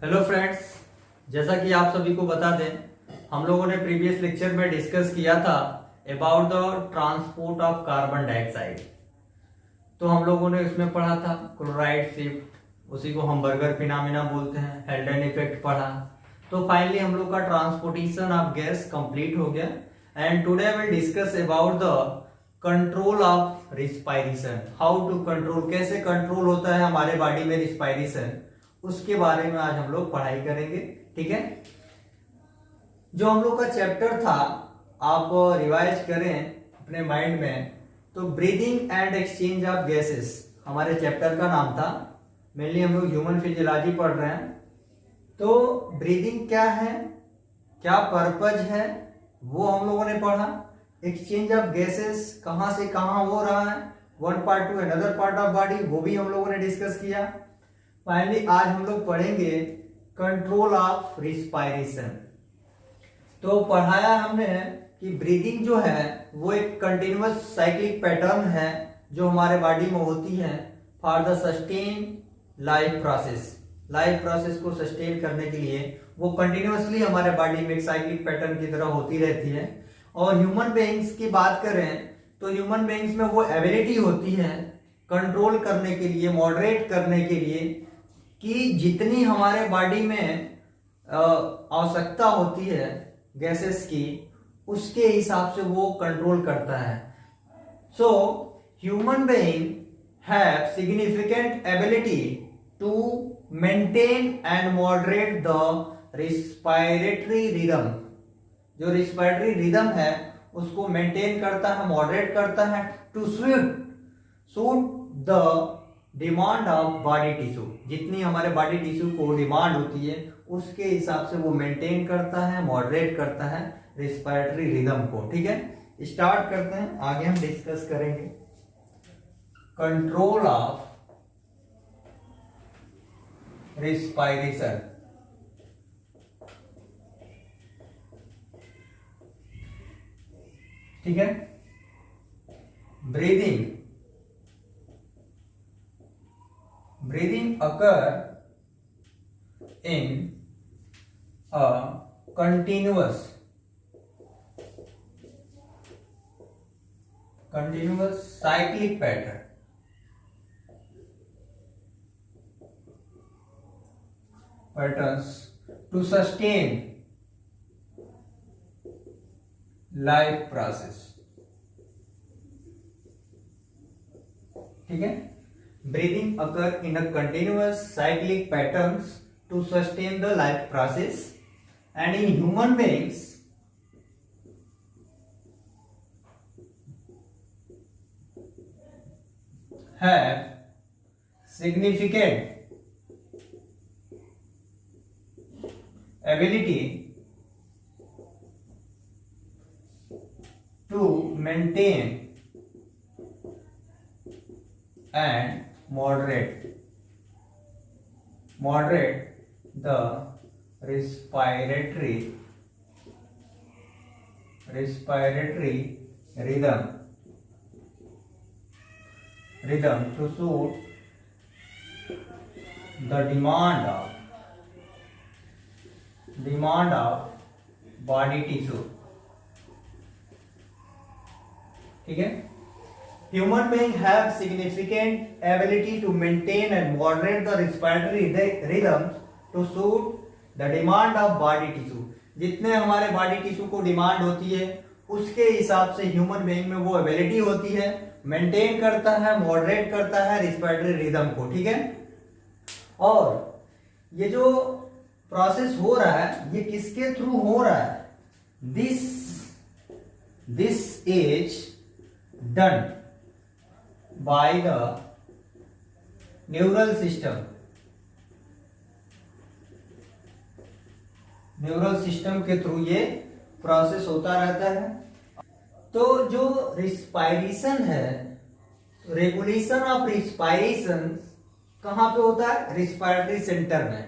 Hello friends, जैसा कि आप सभी को बता दें, हम लोगों ने प्रीवियस लेक्चर में डिस्कस किया था about the transport of carbon dioxide. तो हम लोगों ने उसमें पढ़ा था क्लोराइड शिफ्ट, उसी को हम बर्गर फिनोमेना बोलते हैं, हेल्डन इफेक्ट पढ़ा। तो फाइनली हम लोग का ट्रांसपोर्टेशन ऑफ गैस कंप्लीट हो गया and today I will discuss about the control of respiration. How to control, कैसे कंट्रोल होता है हमारे बॉडी में रिस्पायरेशन, उसके बारे में आज हम लोग पढ़ाई करेंगे। ठीक है, जो हम लोग का चैप्टर था आप रिवाइज करें अपने माइंड में, तो breathing and exchange of gases हमारे चैप्टर का नाम था। मेनली हम लोग ह्यूमन फिजियोलॉजी पढ़ रहे हैं। तो ब्रीदिंग क्या है, क्या पर्पज है, वो हम लोगों ने पढ़ा। एक्सचेंज ऑफ गैसेस कहां से कहां हो रहा है, one part two another part of body, वो भी हम लोगों ने डिस्कस किया। फाइनली आज हम लोग पढ़ेंगे कंट्रोल ऑफ रिस्पायरेशन। तो पढ़ाया हमने कि ब्रीदिंग जो है वो एक कंटिन्यूअस साइक्लिक पैटर्न है जो हमारे बॉडी में होती है for the sustain life process. Life process को सस्टेन करने के लिए वो कंटिन्यूअसली हमारे बॉडी में एक साइक्लिक पैटर्न की तरह होती रहती है। और ह्यूमन बीइंग्स की बात करें तो ह्यूमन बीइंग्स में वो एबिलिटी होती है कंट्रोल करने के लिए, मॉडरेट करने के लिए, कि जितनी हमारे बॉडी में आवश्यकता होती है गैसेस की, उसके हिसाब से वो कंट्रोल करता है। So human being have significant ability to maintain and moderate the respiratory rhythm. जो रिस्पायरेटरी रिदम है उसको मेंटेन करता है, मॉडरेट करता है, to suit the demand of body tissue. जितनी हमारे बॉडी टिश्यू को डिमांड होती है उसके हिसाब से वो मेंटेन करता है, मॉडरेट करता है रिस्पायरेटरी रिदम को। ठीक है, स्टार्ट करते हैं, आगे हम डिस्कस करेंगे कंट्रोल ऑफ रिस्पायरेशन। ठीक है, breathing occur in a continuous cyclic patterns to sustain life process। ठीक है, breathing occur in a continuous cyclic patterns to sustain the life process, and in human beings have significant ability to maintain and moderate the respiratory rhythm to suit the demand of body tissue। ठीक है, human beings have significant ability to maintain and moderate the respiratory rhythms to suit the demand of body tissue। जितने हमारे body tissue को demand होती है उसके हिसाब से ह्यूमन बीइंग में वो एबिलिटी होती है, मेंटेन करता है, मॉडरेट करता है रिस्पायरेटरी रिदम को। ठीक है, और ये जो प्रोसेस हो रहा है ये किसके थ्रू हो रहा है, this is done by the neural system के थ्रू ये प्रोसेस होता रहता है। तो जो रिस्पायरेशन है, रेगुलेशन ऑफ रिस्पायरेशन कहां पे होता है, रिस्पायरेटरी सेंटर में।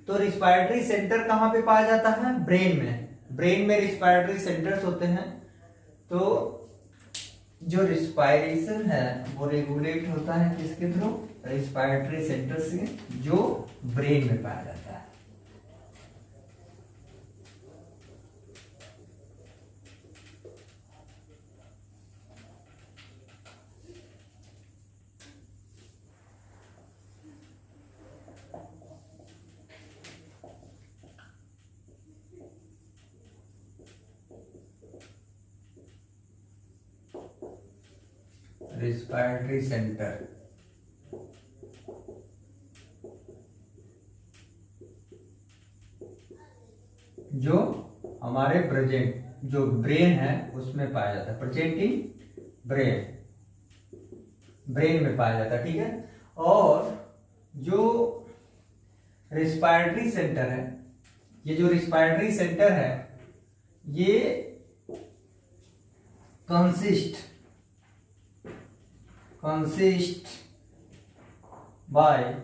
तो रिस्पायरेटरी सेंटर कहां पे पाया जाता है, ब्रेन में रिस्पायरेटरी सेंटर्स होते हैं। तो जो रिस्पायरेशन है वो रेगुलेट होता है किसके थ्रू, रिस्पायरेटरी सेंटर से, जो ब्रेन में पाया जाता है। रिस्पायरेटरी सेंटर, जो हमारे प्रेजेंट जो ब्रेन है उसमें पाया जाता है, प्रेजेंट इन ब्रेन में पाया जाता है, ठीक है। और जो रिस्पायरेटरी सेंटर है, ये जो रिस्पायरेटरी सेंटर है ये consist by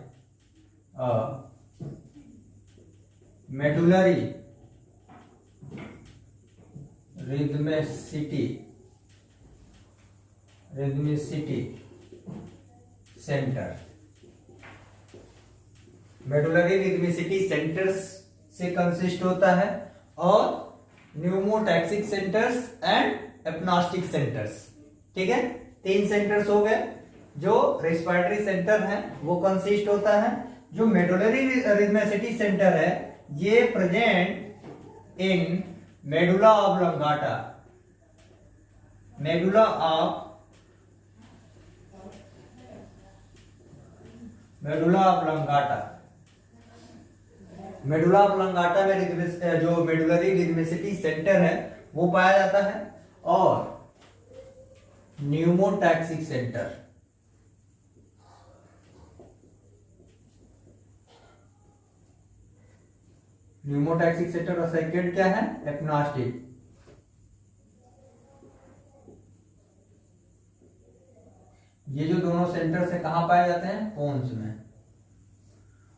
medullary rhythmicity centre, medullary rhythmicity centres से कंसिस्ट होता है, और pneumotaxic centres and apneustic centres, ठीक है। 3 सेंटर्स हो गए। जो रेस्पिरेटरी सेंटर है वो कंसिस्ट होता है, जो मेडुलरी रिदमेसिटी सेंटर है ये present in medulla oblongata, medulla oblongata में जो मेडुलरी रिदमेसिटी सेंटर है वो पाया जाता है, और न्यूमोटैक्सिक सेंटर, और सेकंड क्या है, एपनास्टिक। ये जो दोनों सेंटर से कहां पाए जाते हैं, पोन्स में।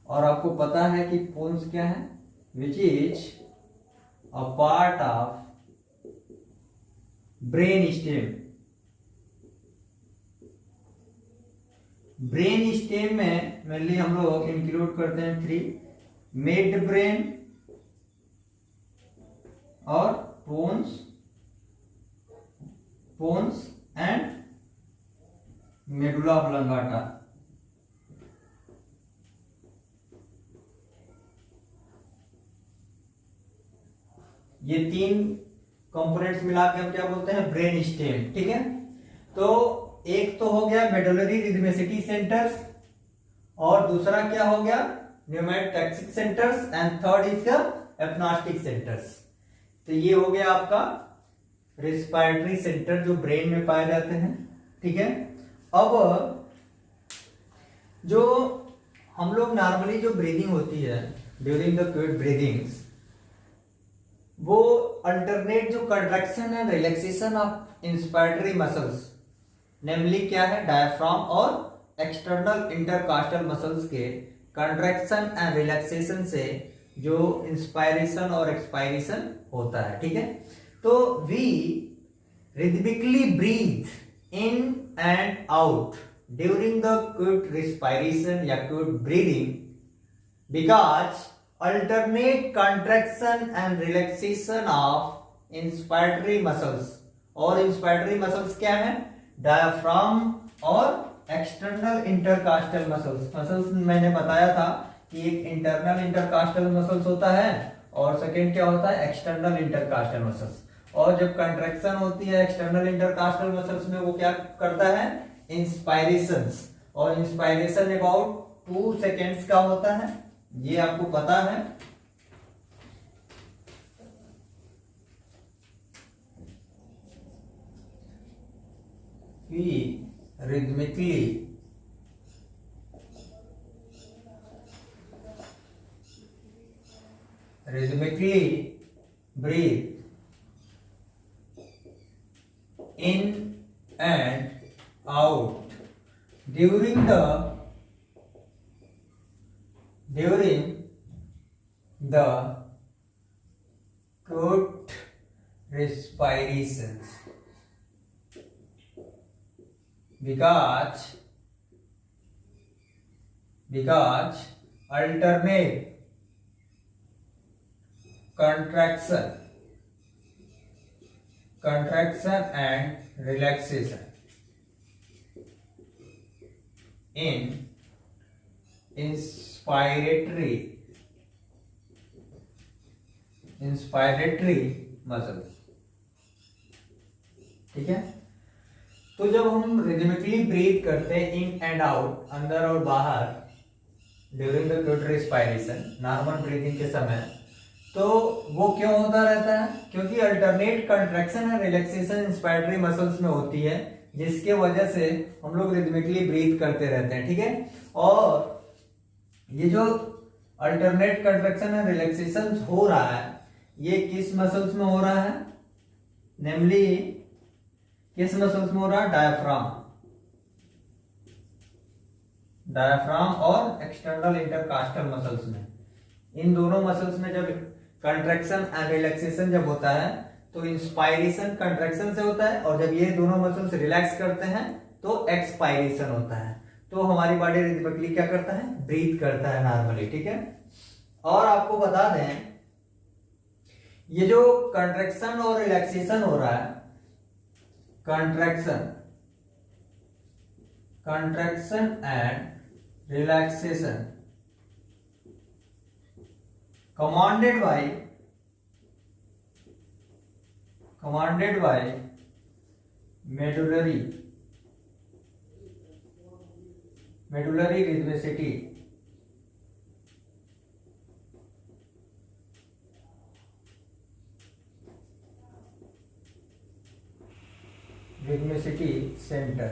और आपको पता है कि पोन्स क्या है, which is a part of brain stem. Brain stem में मेनली हम लोग इंक्लूड करते हैं 3, मिड ब्रेन और पोन्स एंड मेडुला ऑब्लंगाटा। ये 3 कंपोनेंट्स मिला के हम क्या बोलते हैं, ब्रेन स्टेम, ठीक है। तो एक तो हो गया मेडुलरी रिदमेसिटी सेंटर्स, और दूसरा क्या हो गया, pneumotaxic centres, and third is the apneustic centres. तो ये हो गया आपका रेस्पिरेटरी सेंटर जो ब्रेन में पाए जाते हैं, ठीक है। अब जो हम लोग नॉर्मली जो ब्रीदिंग होती है ड्यूरिंग द क्विक ब्रीदिंग्स, वो अल्टरनेट जो contraction and relaxation of inspiratory muscles, namely क्या है, डायफ्राम और एक्सटर्नल इंटरकास्टल मसल्स के कंट्रैक्शन एंड रिलैक्सेशन से जो इंस्पायरेशन और एक्सपायरेशन होता है, ठीक है। तो we rhythmically breathe in and out during the quick respiration या quick breathing, because alternate contraction and relaxation of inspiratory muscles। और inspiratory muscles क्या है, डायफ्राम और एक्सटर्नल इंटरकास्टल मसल्स मैंने बताया था कि एक इंटरनल इंटरकास्टल मसल्स होता है और सेकंड क्या होता है, एक्सटर्नल इंटरकास्टल मसल्स। और जब कंट्रैक्शन होती है एक्सटर्नल इंटरकास्टल मसल्स में, वो क्या करता है, इंस्पायरेशंस, और इंस्पायरेशन अबाउट 2 सेकेंड्स का होता है, ये आपको पता है। We rhythmically breathe in and out during the good respirations, because alternate contraction and relaxation in inspiratory muscles, ठीक है। तो जब हम रिदमिकली ब्रीथ करते हैं इन एंड आउट, अंदर और बाहर, during the cute respiration, normal breathing के समय, तो वो क्यों होता रहता है? क्योंकि alternate contraction and relaxation inspiratory muscles में होती है, जिसके वजह से हम लोग रिदमिकली ब्रीथ करते रहते हैं, ठीक है। और ये जो अल्टरनेट कंट्रैक्शन एंड रिलैक्सेशन हो रहा है, ये किस मसल्स में हो रहा है? नेमली किस मसल्स में हो रहा है? डायफ्राम और एक्सटर्नल इंटरकास्टल मसल्स में। इन दोनों मसल्स में जब कंट्रैक्शन एंड रिलैक्सेशन जब होता है तो इंस्पायरेशन कंट्रैक्शन से होता है, और जब ये दोनों मसल्स रिलैक्स करते हैं तो एक्सपायरेशन होता है। तो हमारी बॉडी रिदमिकली क्या करता है? ब्रीथ करता है नॉर्मली, ठीक है। और आपको बता दें, ये जो कंट्रैक्शन और रिलैक्सेशन हो रहा है, contraction and relaxation commanded by medullary rhythmicity, centre.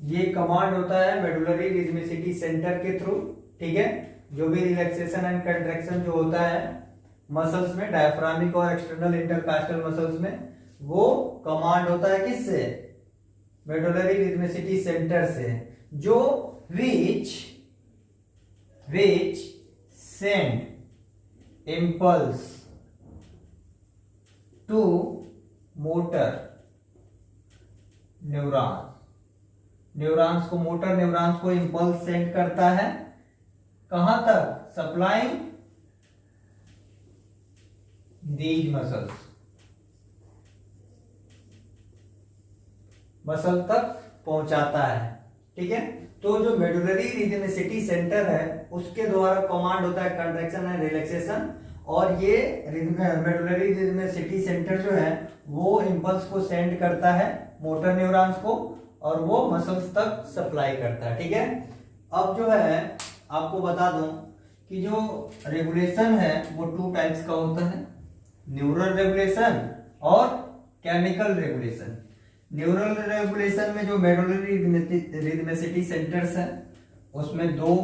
ये कमांड होता है मेडुलरी रिदमिसिटी सेंटर के थ्रू, ठीक है। जो भी रिलैक्सेशन एंड कंट्रैक्शन जो होता है मसल्स में, डायफ्रामिक और एक्सटर्नल इंटरकास्टल मसल्स में, वो कमांड होता है किससे? मेडुलरी रिदमिसिटी सेंटर से, जो which send impulse to motor neurons को, मोटर न्यूरॉन्स को इंपल्स सेंड करता है। कहां तक? सप्लाइंग दीज मसल तक पहुंचाता है, ठीक है। तो जो मेडुलरी रिदमिसिटी सेंटर है उसके द्वारा कमांड होता है कंट्रैक्शन एंड रिलैक्सेशन, और ये मेडुलरी रिदमिसिटी सेंटर जो है वो इंपल्स को सेंड करता है मोटर न्यूरॉन्स को, और वो मसल्स तक सप्लाई करता है, ठीक है। अब जो है आपको बता दूं कि जो रेगुलेशन है वो 2 टाइप्स का होता है, न्यूरल रेगुलेशन और केमिकल रेगुलेशन। न्यूरल रेगुलेशन में जो मेडुलरी रिदमिसिटी सेंटर्स है उसमें 2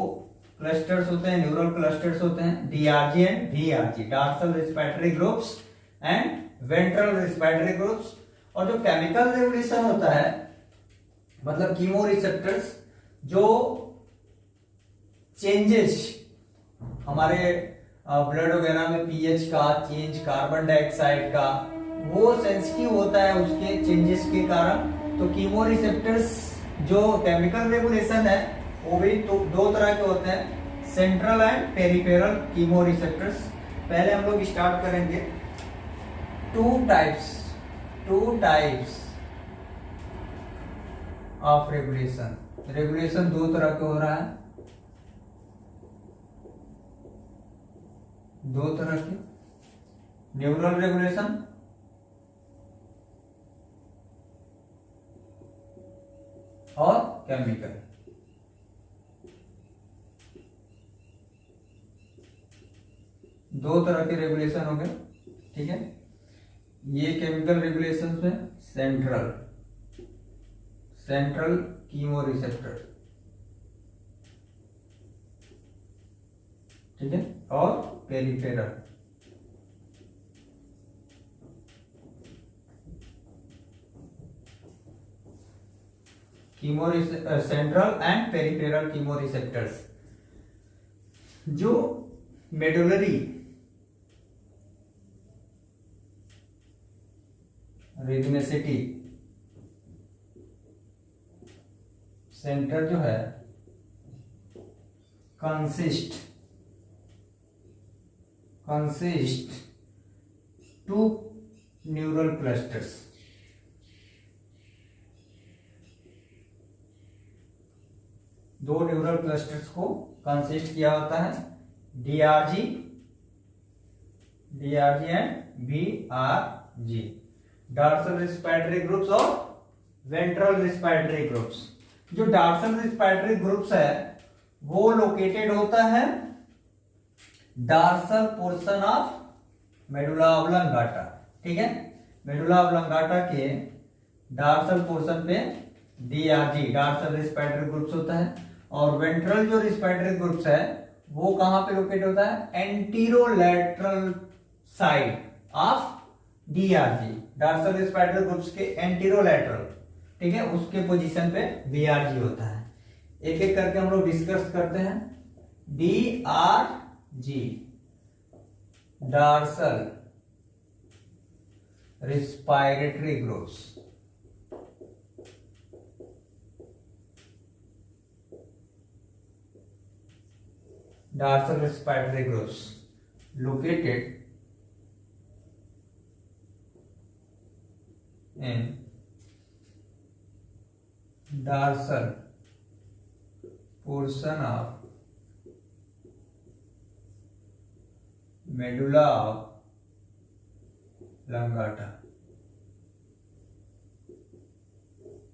क्लस्टर्स होते हैं, न्यूरल क्लस्टर्स होते हैं, DRG and VRG, dorsal respiratory groups and ventral respiratory groups. और जो केमिकल रेगुलेशन होता है, मतलब कीमोरिसेप्टर्स, जो चेंजेस हमारे ब्लड वगैरह में पीएच का चेंज, कार्बन डाइऑक्साइड का, वो सेंसिटिव होता है उसके चेंजेस के कारण। तो कीमोरिसेप्टर्स जो केमिकल रेगुलेशन है वो भी तो 2 तरह के होते हैं, सेंट्रल एंड पेरिफेरल कीमोरिसेप्टर्स। पहले हम लोग स्टार्ट करेंगे 2 टाइप्स ऑफ रेगुलेशन 2 तरह के हो रहा है, 2 तरह के, न्यूरल रेगुलेशन और केमिकल। दो तरह के रेगुलेशन हो गए, ठीक है। ये केमिकल रेगुलेशन में सेंट्रल कीमोरिसेप्टर, ठीक है, और peripheral. Central and peripheral chemoreceptors. जो मेडुलरी रिदमिसिटी सेंटर जो है कंसिस्ट 2 न्यूरल क्लस्टर्स। दो न्यूरल क्लस्टर्स को कंसिस्ट किया होता है, DRG and VRG, dorsal respiratory groups और वेंट्रल रिस्पायरेटरी ग्रुप्स। जो डॉर्सल रिस्पायरेटरी ग्रुप्स है वो लोकेटेड होता है dorsal portion of medulla oblongata. ठीक है, मेडुला ऑब्लंगाटा के डॉर्सल पोर्शन पे डीआरजी डॉर्सल रिस्पायरेटरी ग्रुप्स होता है, और वेंट्रल जो रिस्पायरेटरी ग्रुप्स है वो कहां पे लोकेट होता है, anterolateral side of DRG, dorsal respiratory groups के एंटीरोलैटरल, ठीक है, उसके पोजीशन पे बीआरजी होता है। एक एक करके हम लोग डिस्कस करते हैं। DRG dorsal respiratory groups, dorsal respiratory groups located in dorsal portion of medulla oblongata।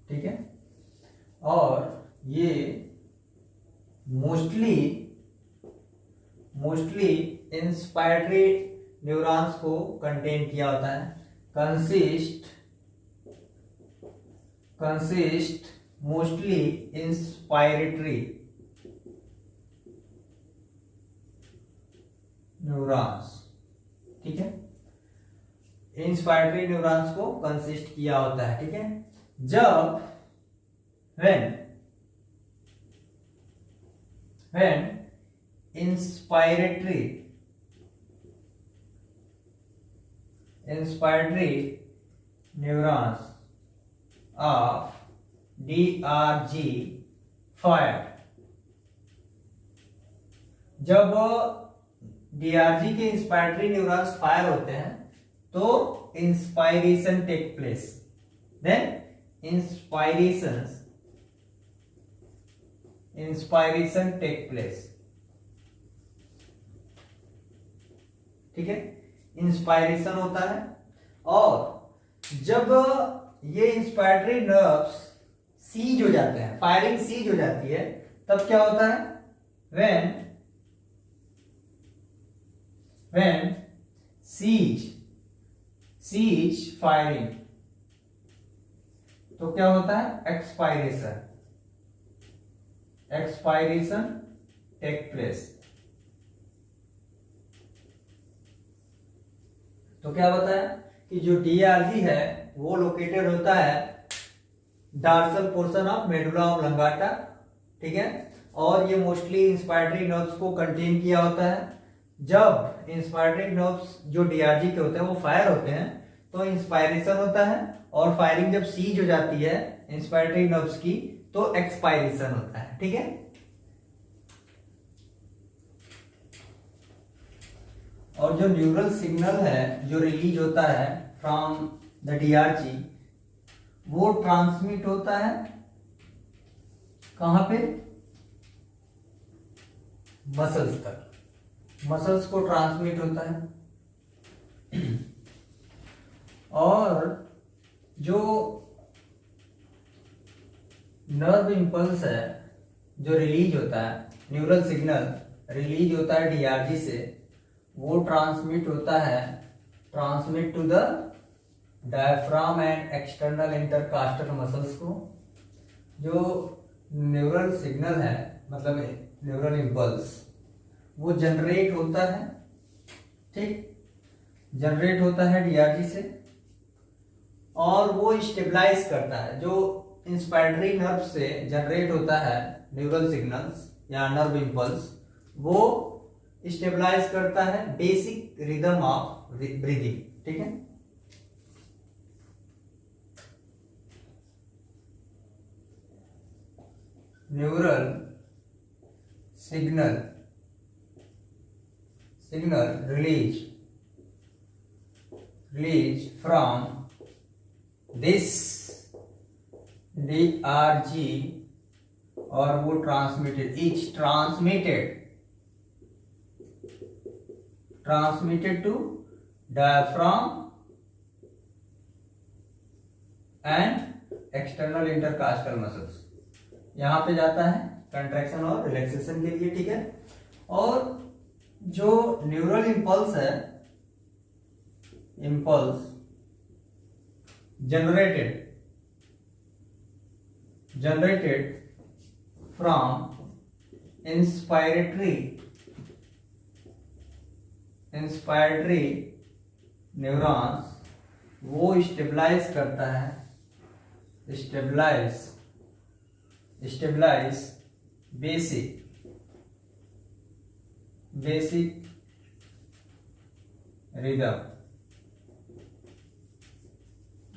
ठीक है, और ये मोस्टली इंस्पायरेटरी न्यूरॉन्स को कंटेन किया होता है। Consist mostly inspiratory neurons. ठीक है, इंस्पायरेटरी न्यूरॉन्स को कंसिस्ट किया होता है। ठीक है, जब when inspiratory neurons of DRG fire, जब डीआरजी के इंस्पायरेटरी न्यूरॉन्स फायर होते हैं तो inspiration take place, then inspiration take place. ठीक है, इंस्पायरेशन होता है, और जब ये इंस्पायरेटरी नर्व्स सीज हो जाते हैं, फायरिंग सीज हो जाती है, तब क्या होता है, when siege फायरिंग, तो क्या होता है, एक्सपायरेशन टेक प्लेस। तो क्या बताया कि जो डीआरजी है वो लोकेटेड होता है dorsal portion of medulla oblongata. ठीक है, और ये मोस्टली इंस्पायरेटरी नर्व्स को कंटेन किया होता है। जब इंस्पायरेटरी नर्व्स जो डीआरजी के होते हैं वो फायर होते हैं तो इंस्पायरेशन होता है, और फायरिंग जब सीज हो जाती है इंस्पायरेटरी नर्व्स की तो एक्सपायरेशन होता है। ठीक है, और जो न्यूरल सिग्नल है जो रिलीज होता है फ्रॉम द डीआरजी वो ट्रांसमिट होता है कहां पे, मसल्स तक, मसल्स को ट्रांसमिट होता है। और जो नर्व इंपल्स है जो रिलीज होता है, न्यूरल सिग्नल रिलीज होता है डीआरजी से, वो ट्रांसमिट होता है, transmit to the diaphragm and external intercostal muscles को। जो न्यूरल सिग्नल है मतलब न्यूरल इंपल्स वो जनरेट होता है, ठीक, जनरेट होता है डीआरजी से, और वो स्टेबलाइज करता है। जो इंस्पायरेटरी नर्व से जनरेट होता है न्यूरल सिग्नल्स या नर्व इंपल्स, वो स्टेबलाइज करता है बेसिक रिदम ऑफ ब्रीदिंग। ठीक है, neural signal release from this DRG, और वो transmitted to diaphragm and external intercostal muscles, यहाँ पे जाता है कंट्रैक्शन और रिलैक्सेशन के लिए, ठीक है। और जो न्यूरल इंपल्स है, impulse generated from inspiratory neurons, वो स्टेबलाइज करता है, stabilise basic rhythm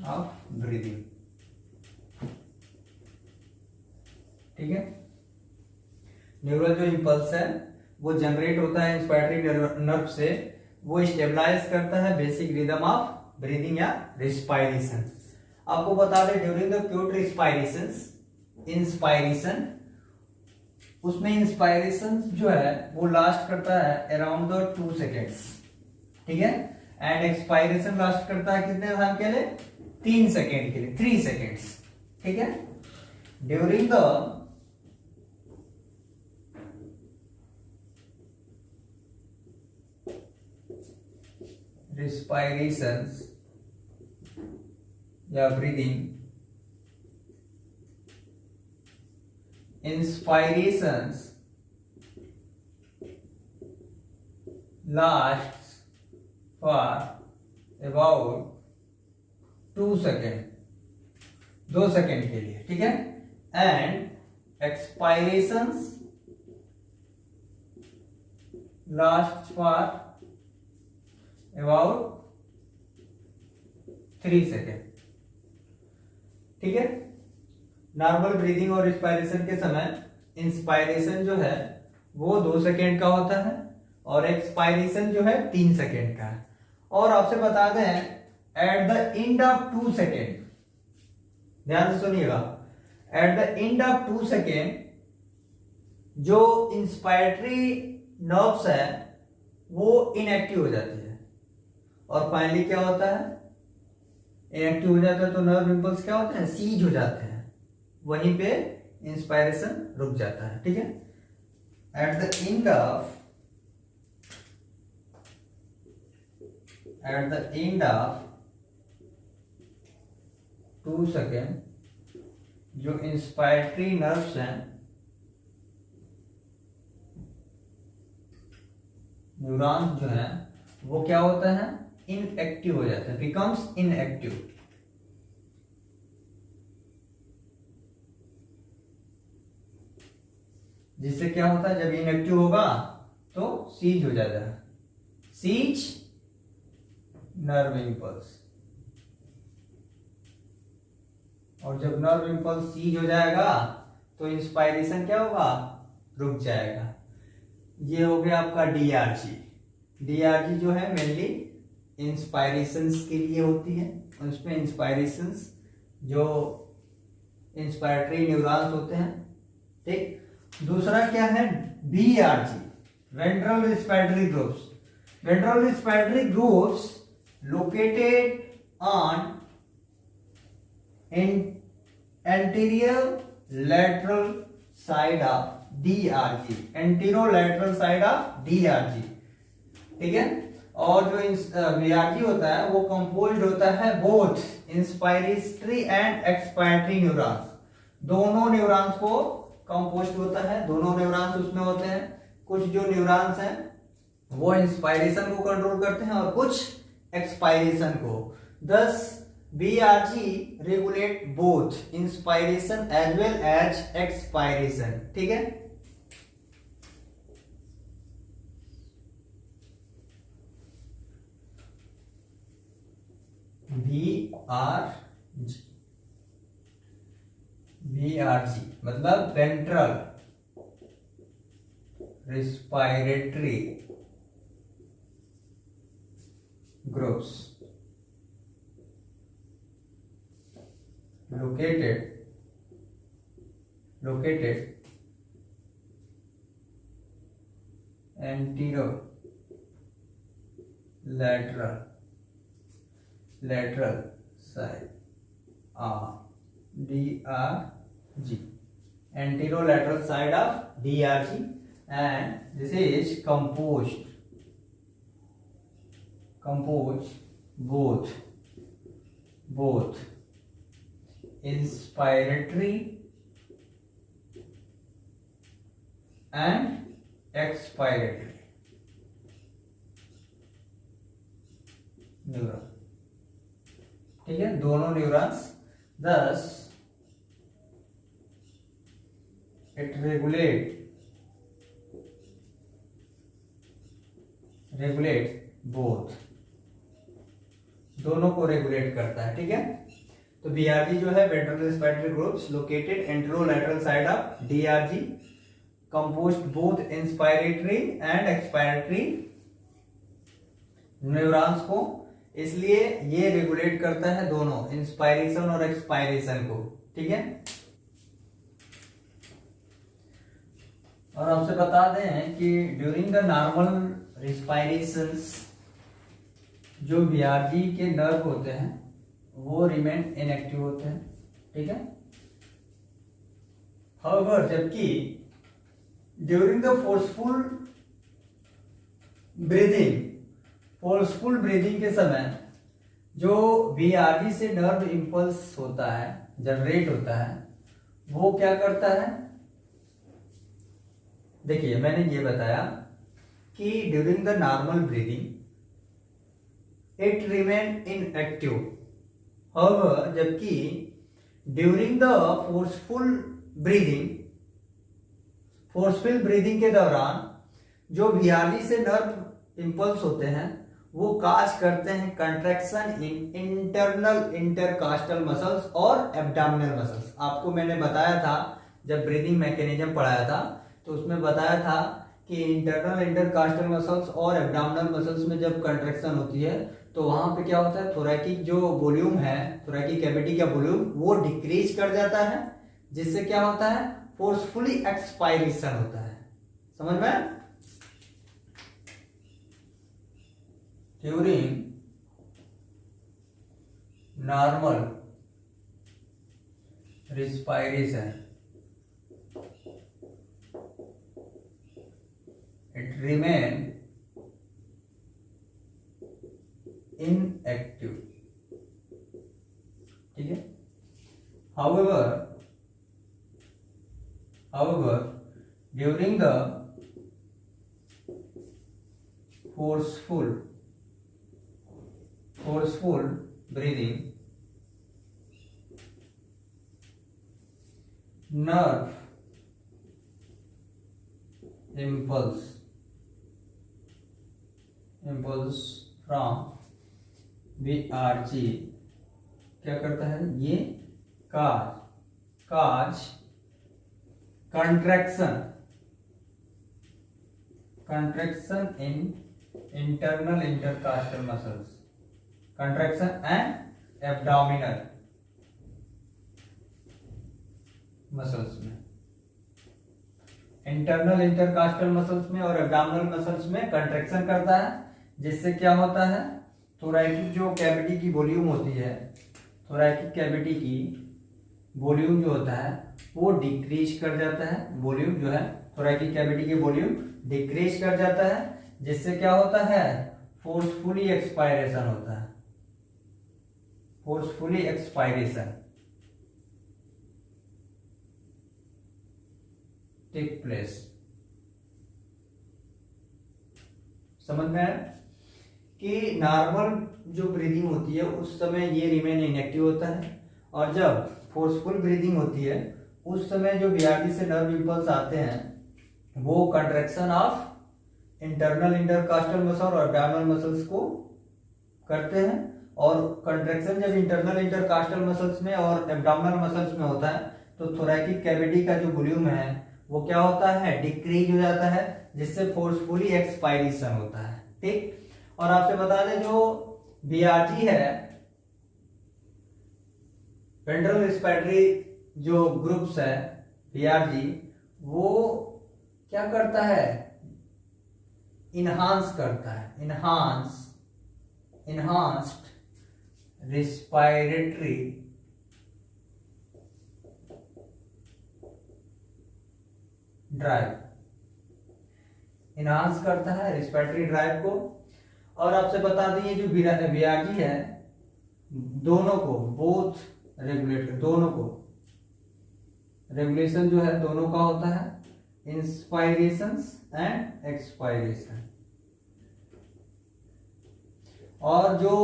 of breathing, ठीक है। न्यूरल जो इंपल्स है वो जनरेट होता है इंस्पायरेटरी नर्व से, वो स्टेबलाइज करता है बेसिक रिदम ऑफ ब्रीदिंग या रिस्पायरेशन। आपको बता दें ड्यूरिंग द क्यूट इंस्पायरेशन, उसमें इंस्पायरेशन जो है वो लास्ट करता है अराउंड द 2 सेकेंड्स, ठीक है। एंड एक्सपायरेशन लास्ट करता है कितने टाइम के लिए? 3 सेकेंड के लिए, 3 सेकेंड्स, ठीक है। ड्यूरिंग द respirations या breathing, inspirations lasts for about 2 second, 2 second के लिए, ठीक है। And expirations last for about 3 second, ठीक है। नॉर्मल ब्रीदिंग और रिस्पायरेशन के समय इंस्पायरेशन जो है वो 2 सेकेंड का होता है और एक्सपायरेशन जो है 3 सेकेंड का है। और आपसे बता दें at the end of 2 second, ध्यान से सुनिएगा, at the end of 2 second जो इंस्पायरेटरी नर्व्स है वो इनएक्टिव हो जाती है और फाइनली क्या होता है? इनएक्टिव हो जाता है तो नर्व इंपल्स क्या होते हैं? सीज हो जाते हैं, वहीं पे इंस्पायरेशन रुक जाता है, ठीक है। At the end of 2 second जो इंस्पायरेटरी नर्व्स हैं, न्यूरॉन्स जो हैं, वो क्या होता है? इनएक्टिव हो जाता है, बिकम्स इनएक्टिव। जिससे क्या होता है? जब इनएक्टिव होगा तो सीज हो जाता है, सीज नर्व इंपल्स। और जब नर्व इंपल्स सीज हो जाएगा तो इंस्पायरेशन क्या होगा? रुक जाएगा। ये हो गया आपका डीआरजी। डीआरजी जो है मेनली इंस्पायरेशंस के लिए होती है, उसमें इंस्पायरेशंस जो इंस्पायरेटरी न्यूरॉन्स होते हैं, ठीक। दूसरा क्या है? BRG, ventral respiratory groups. Ventral respiratory groups located on anterior lateral side of DRG, anterolateral side of DRG, ठीक है। और जो VRG होता है वो कंपोज्ड होता है both inspiratory and expiratory neurons, दोनों न्यूरॉन्स को कंपोज्ड होता है, दोनों न्यूरॉन्स उसमें होते हैं। कुछ जो न्यूरॉन्स हैं वो इंस्पायरेशन को कंट्रोल करते हैं और कुछ एक्सपायरेशन को। दस BRG regulate both inspiration as well as expiration, ठीक है। BRG मतलब ventral respiratory groups located anterolateral side of DRG, anterolateral side of DRG, and this is composed both inspiratory and expiratory neuron, ठीक है, दोनों neurons. thus it regulates both, दोनों को regulate करता है, ठीक है। तो बीआरजी जो है ventral respiratory groups located anterolateral side of DRG, composed both inspiratory and expiratory neurons को, इसलिए ये रेगुलेट करता है दोनों इंस्पायरेशन और एक्सपायरेशन को, ठीक है। और आपसे बता दें कि ड्यूरिंग द नॉर्मल रेस्पिरेशंस जो बीआरजी के नर्व होते हैं वो रिमेन इनएक्टिव होते हैं, ठीक है। हाउएवर जबकि ड्यूरिंग द फोर्सफुल ब्रीदिंग के समय जो बीआरजी से नर्व इंपल्स होता है, जनरेट होता है, वो क्या करता है, देखिए मैंने ये बताया कि during the normal breathing it remain inactive, however जबकि ड्यूरिंग द फोर्सफुल ब्रीदिंग के दौरान जो बीआरजी से नर्व इंपल्स होते हैं वो काज करते हैं contraction in internal intercostal muscles और एब्डोमिनल मसल्स। आपको मैंने बताया था जब ब्रीदिंग मैकेनिज्म पढ़ाया था तो उसमें बताया था कि इंटरनल इंटरकास्टल मसल्स और एब्डोमिनल मसल्स में जब कंट्रैक्शन होती है तो वहां पे क्या होता है, थोरैकिक जो वॉल्यूम है, थोरैकिक कैविटी का वॉल्यूम वो डिक्रीज कर जाता है, जिससे क्या होता है, फोर्सफुली एक्सपायरेशन होता है। समझ में? During normal respiration it remain inactive, ठीक है। however during the forceful breathing nerve impulse from BRG क्या करता है, ये काज contraction in internal intercostal muscles, contraction and abdominal muscles में, इंटरनल इंटरकास्टल मसल्स में और एब्डोमिनल मसल्स में कंट्रैक्शन करता है, जिससे क्या होता है, थोरैकिक जो कैविटी की वॉल्यूम होती है, थोरैकिक कैविटी की वॉल्यूम जो होता है वो डिक्रीज कर जाता है, वॉल्यूम जो है थोरैकिक कैविटी की वॉल्यूम डिक्रीज कर जाता है, जिससे क्या होता है, फोर्सफुली एक्सपायरेशन होता है, फोर्सफुली एक्सपायरेशन टेक प्लेस। समझ में आया कि नॉर्मल जो ब्रीदिंग होती है उस समय ये रिमेन इनएक्टिव होता है, और जब फोर्सफुल ब्रीदिंग होती है उस समय जो बीआरडी से नर्व इंपल्स आते हैं वो contraction of internal intercostal muscle और एब्डोमिनल मसल्स को करते हैं, और कंट्रैक्शन जब इंटरनल इंटरकास्टल मसल्स में और एब्डोमिनल मसल्स में होता है तो थोरैकिक कैविटी का जो वॉल्यूम है वो क्या होता है, डिक्रीज हो जाता है, जिससे फोर्सफुली एक्सपायरेशन होता है, ठीक। और आपसे बता दें जो बीआरजी है, वेंट्रल रेस्पिरेटरी जो ग्रुप्स है बीआरजी, वो क्या करता है, इनहांस करता है, इनहांस्ड रेस्पिरेटरी ड्राइव, इनहांस करता है रेस्पिरेटरी ड्राइव को। और आपसे बता दें ये जो बीआरजी है दोनों को, बोथ रेगुलेटर, दोनों को रेगुलेशन जो है दोनों का होता है, इंस्पायरेशन एंड एक्सपायरेशन। और जो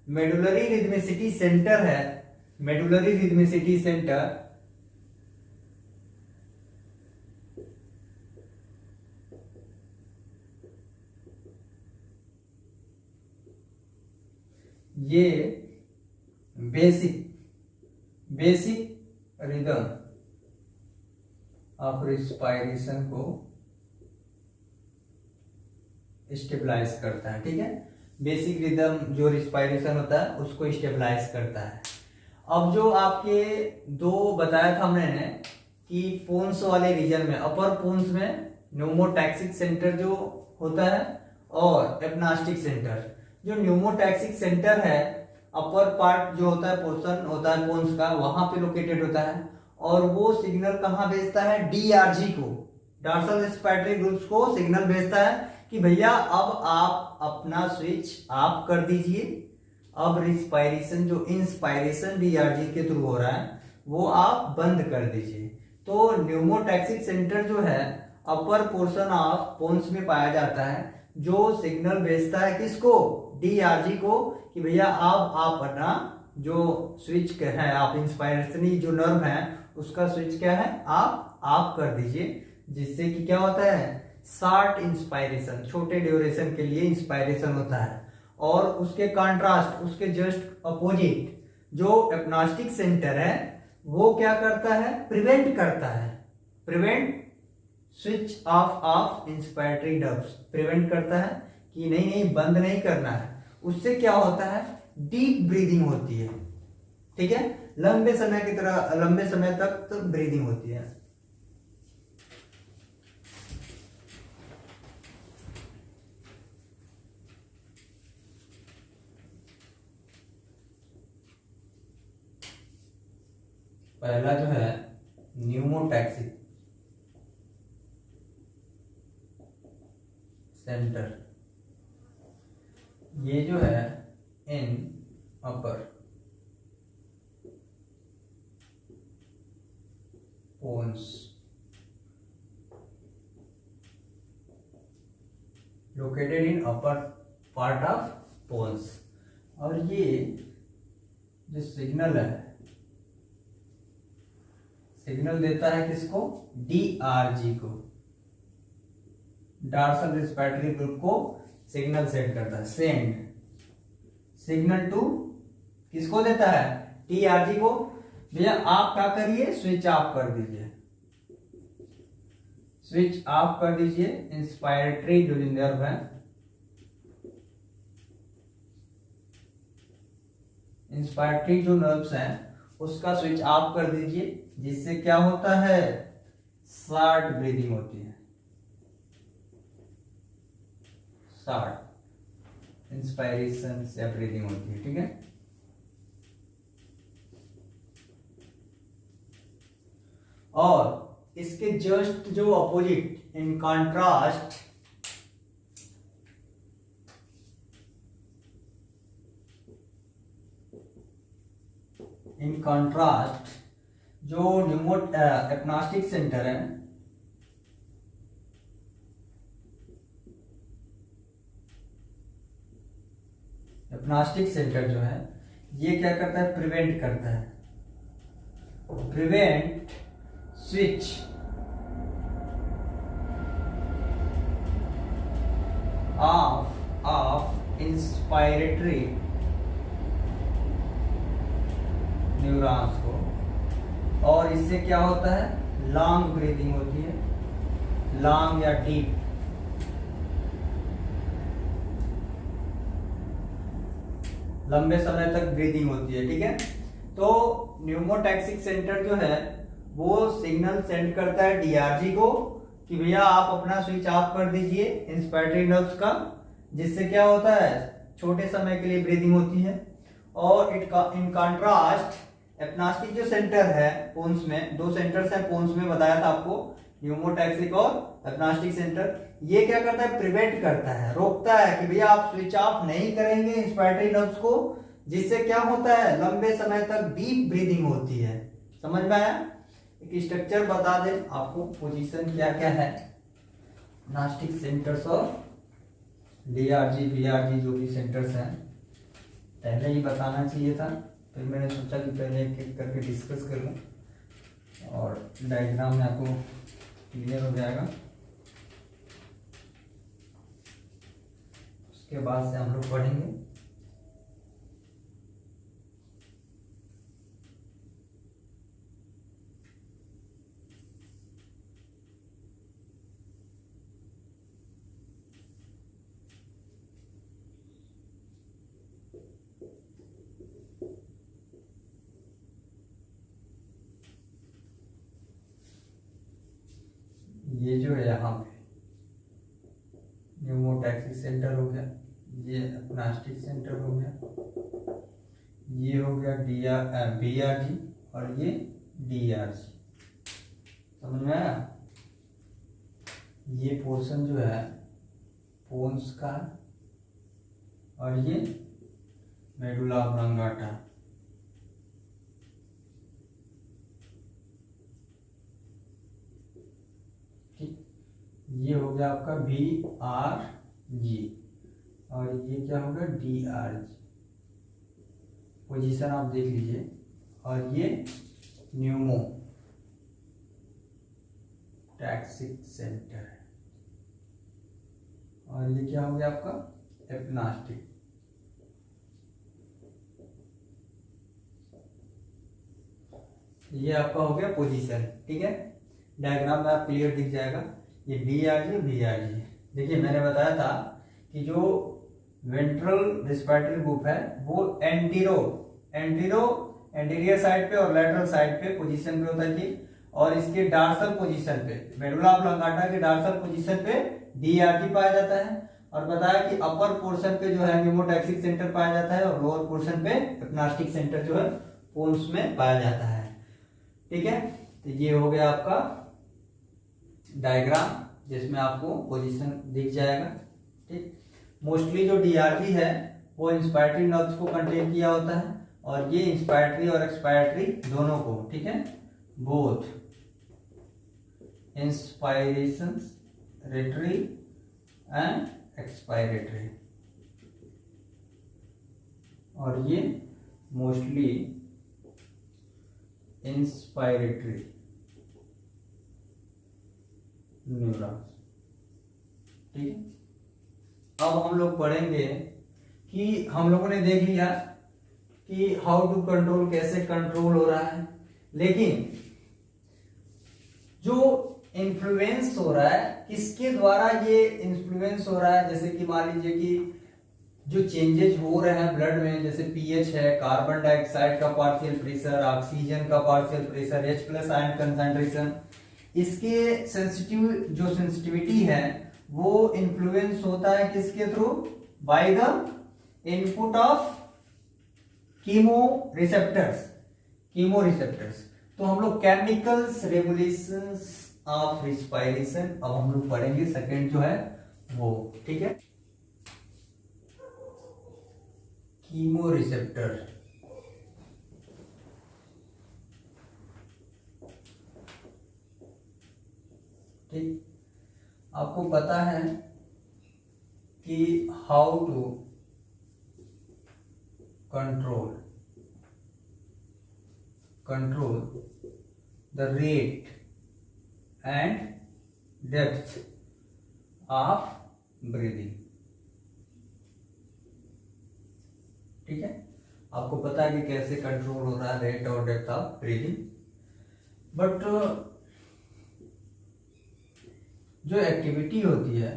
मेडुलरी रिदमिसिटी सेंटर है, मेडुलरी रिदमिसिटी सेंटर ये बेसिक रिदम ऑफ रिस्पायरेशन को स्टेबलाइज करता है। ठीक है, बेसिक रिदम जो रिस्पायरेशन होता है उसको स्टेबलाइज करता है। अब जो आपके दो बताया था हमने कि पोन्स वाले रीजन में, अपर पोन्स में न्यूमोटैक्सिक सेंटर जो होता है और एपनास्टिक सेंटर। जो न्यूमोटैक्सिक सेंटर है अपर पार्ट जो होता है, पोर्शन होता है पोन्स का, वहां पे लोकेटेड होता है। और वो सिग्नल कहाँ भेजता है? डीआरजी को, डॉर्सल रेस्पिरेटरी ग्रुप्स को सिग्नल भेजता है कि भैया अब आप अपना स्विच ऑफ कर दीजिए, अब रिस्पायरेशन जो इंस्पायरेशन डीआरजी के थ्रू हो रहा है वो आप बंद कर दीजिए। तो न्यूमोटैक्सिक सेंटर जो है अपर पोर्शन ऑफ पोन्स में पाया जाता है, जो सिग्नल भेजता है किसको? डीआरजी को, कि भैया अब आप अपना जो स्विच है, आप इंस्पायरेशनी जो नर्व है उसका स्विच क्या है, आप ऑफ कर दीजिए। जिससे कि क्या होता है? शॉर्ट इंस्पायरेशन, छोटे ड्यूरेशन के लिए इंस्पायरेशन होता है। और उसके कॉन्ट्रास्ट, उसके जस्ट अपोजिट जो एपनास्टिक सेंटर है वो क्या करता है? प्रिवेंट करता है, prevent switch off inspiratory ducts, prevent करता है कि नहीं नहीं बंद नहीं करना है। उससे क्या होता है? डीप ब्रीदिंग होती है। ठीक है, लंबे समय तक तो ब्रीदिंग होती है। पहला जो है न्यूमोटैक्सिक सेंटर, ये जो है in upper pons, located in upper part of pons. और ये जो सिग्नल है, सिग्नल देता है किसको? डीआरजी को, डॉर्सल रेस्पिरेटरी ग्रुप को सिग्नल सेंड करता है। सेंड सिग्नल टू किसको देता है? डीआरजी को। भैया आप क्या करिए? स्विच ऑफ कर दीजिए, स्विच ऑफ कर दीजिए। इंस्पायरेटरी जो नर्व है, इंस्पायरेटरी जो नर्व्स हैं उसका स्विच ऑफ कर दीजिए। जिससे क्या होता है? शॉर्ट ब्रीदिंग होती है, शॉर्ट इंस्पायरेशन से ब्रीदिंग होती है। ठीक है, और इसके जस्ट जो अपोजिट, इन कॉन्ट्रास्ट, जो एपनास्टिक सेंटर है, एपनास्टिक सेंटर जो है ये क्या करता है? प्रिवेंट करता है, prevent switch off inspiratory neurons को। और इससे क्या होता है? लॉन्ग ब्रीदिंग होती है, लॉन्ग या डीप। लंबे समय तक ब्रीदिंग होती है। ठीक है, तो न्यूमोटैक्सिक सेंटर जो है वो सिग्नल सेंड करता है डीआरजी को कि भैया आप अपना स्विच ऑफ कर दीजिए इंस्पायरेटरी नर्व्स का। जिससे क्या होता है? छोटे समय के लिए ब्रीदिंग होती है। और इन कॉन्ट्रास्ट एपनास्टिक जो सेंटर है पोन्स में, दो सेंटर्स हैं पोन्स में, बताया था आपको न्यूमोटैक्सिक और एपनास्टिक सेंटर। ये क्या करता है, प्रिवेंट करता है, रोकता है कि भैया आप स्विच ऑफ नहीं करेंगे इंस्पायरेटरी नर्व्स को, जिससे क्या होता है लंबे समय तक डीप ब्रीदिंग होती है। समझ में आया? एक स्ट्रक्चर बता दे आपको, पोजीशन क्या क्या है एपनास्टिक सेंटर्स और डीआरजी बीआरजी जो भी सेंटर्स हैं, पहले ही बताना चाहिए था, फिर मैंने सोचा कि पहले एक एक करके डिस्कस कर लूँ और डायग्राम में आपको क्लियर हो जाएगा। उसके बाद से हम लोग पढ़ेंगे ये जो है यहाँ पे न्यूमोटैक्सिक सेंटर हो गया, ये एपनास्टिक सेंटर हो गया, ये हो गया बीआरजी और ये डीआरजी। समझ में आया? ये पोर्शन जो है पोन्स का और ये मेडुला ऑब्लंगाटा। ये हो गया आपका बी आर जी और ये क्या होगा डी आर जी। पोजीशन आप देख लीजिए। और ये न्यूमो टैक्सिक सेंटर है और ये क्या हो गया आपका एपनास्टिक। ये आपका हो गया पोजीशन। ठीक है, डायग्राम में आप क्लियर दिख जाएगा। ये D R G B R G. देखिए मैंने बताया था कि जो वेंट्रल रिस्पिरेटरी ग्रुप है वो एंटीरियर साइड पे और लेटरल साइड पे पोजीशन पे होता है जी, और इसके डार्सल पोजीशन पे मेडुला ऑब्लंगाटा के डार्सल पोजीशन पे डीआरजी पाया जाता है। और बताया कि अपर पोर्शन पे जो है न्यूमोटैक्सिक सेंटर पाया जाता है और लोअर पोर्शन पे एपनास्टिक सेंटर जो है पोन्स में पाया जाता है। ठीक है, तो ये हो गया आपका डायग्राम जिसमें आपको पोजीशन दिख जाएगा। ठीक, मोस्टली जो डीआरजी है वो इंस्पायरेटरी नर्व्स को कंटेन किया होता है और ये इंस्पायरेटरी और एक्सपायरेटरी दोनों को, ठीक है, बोथ इंस्पायरेशंस रेटरी एंड एक्सपायरेटरी। और ये मोस्टली इंस्पायरेटरी न्यूरॉन्स। ठीक है, अब हम लोग पढ़ेंगे कि हम लोगों ने देख लिया कि हाउ टू कंट्रोल, कैसे कंट्रोल हो रहा है, लेकिन जो इन्फ्लुएंस हो रहा है किसके द्वारा ये इन्फ्लुएंस हो रहा है। जैसे कि मान लीजिए कि जो चेंजेस हो रहे हैं ब्लड में, जैसे पीएच है, कार्बन डाइऑक्साइड का पार्शियल प्रेशर, ऑक्सीजन का partial pressure, H+ ion concentration, इसके सेंसिटिविटी है वो इन्फ्लुएंस होता है किसके through, by the input of chemo receptors. तो हम लोग केमिकल्स रेगुलेशंस ऑफ रिस्पायरेशन अब हम लोग पढ़ेंगे, सेकंड जो है वो। ठीक है, कीमो रिसेप्टर। ठीक, आपको पता है कि how to control the rate and depth of breathing. ठीक है, आपको पता है कि कैसे कंट्रोल हो रहा है रेट और डेप्थ ऑफ ब्रीदिंग। बट जो एक्टिविटी होती है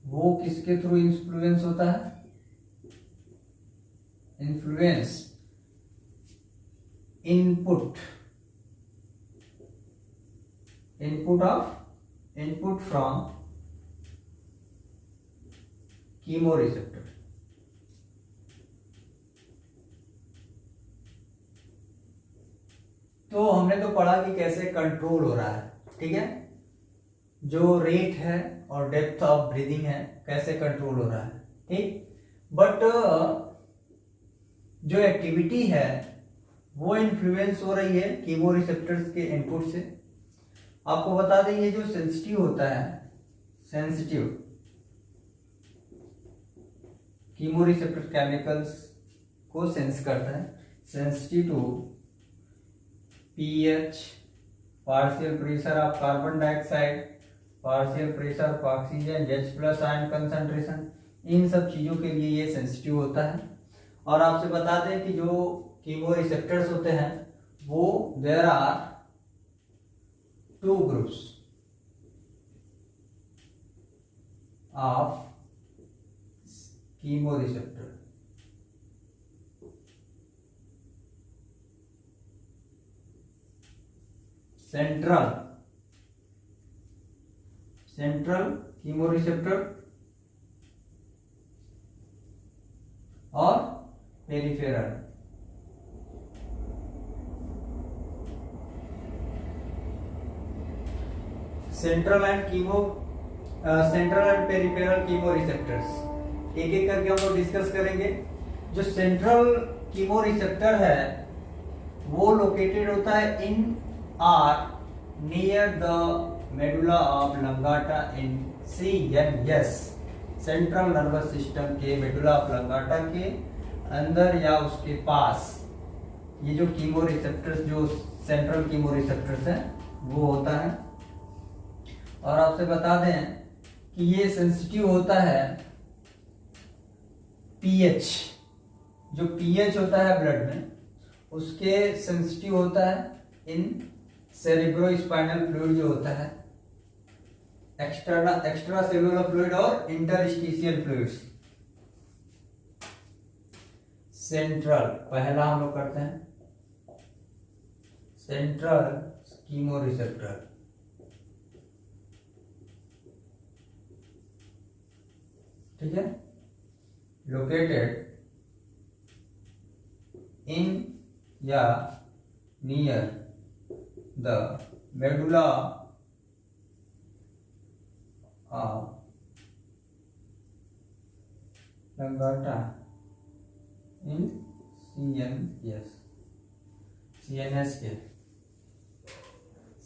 वो किसके थ्रू इन्फ्लुएंस होता है, influence input from chemo receptor. तो हमने तो पढ़ा कि कैसे कंट्रोल हो रहा है, ठीक है, जो रेट है और डेप्थ ऑफ ब्रीदिंग है कैसे कंट्रोल हो रहा है, ठीक। बट जो एक्टिविटी है वो इन्फ्लुएंस हो रही है कीमोरिसेप्टर्स के इनपुट से। आपको बता दें ये जो सेंसिटिव होता है, सेंसिटिव कीमोरिसेप्टर केमिकल्स को सेंस करता है, sensitive to pH, partial pressure of carbon dioxide, partial pressure of oxygen, H+ ion concentration, इन सब चीजों के लिए ये सेंसिटिव होता है। और आपसे बता दें कि जो कीमोरिसेप्टर्स होते हैं वो there are 2 groups of chemoreceptor. Central chemoreceptor और peripheral. Central and peripheral chemoreceptors एक एक करके हम लोग डिस्कस करेंगे। जो सेंट्रल कीमोरिसेप्टर है वो लोकेटेड होता है in or near the medulla oblongata इन CNS, सेंट्रल नर्वस सिस्टम के मेडुला ऑफ लंगाटा के अंदर या उसके पास ये जो कीमोरिसेप्टर्स, जो सेंट्रल कीमोरिसेप्टर्स हैं वो होता है। और आपसे बता दें कि ये सेंसिटिव होता है पीएच, जो पीएच होता है ब्लड में उसके सेंसिटिव होता है इन सेरेब्रोस्पाइनल फ्लूइड जो होता है, एक्स्ट्रा सेलुलर फ्लूइड और इंटरस्टिशियल फ्लूइड्स। सेंट्रल पहला हम लोग करते हैं, सेंट्रल कीमोरिसेप्टर, ठीक है, लोकेटेड इन या नियर द मेडुला लंगाटा इन CNS के।